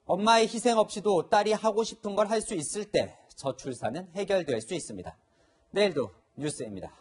엄마의 희생 없이도 딸이 하고 싶은 걸 할 수 있을 때 저출산은 해결될 수 있습니다. 내일도 뉴스입니다.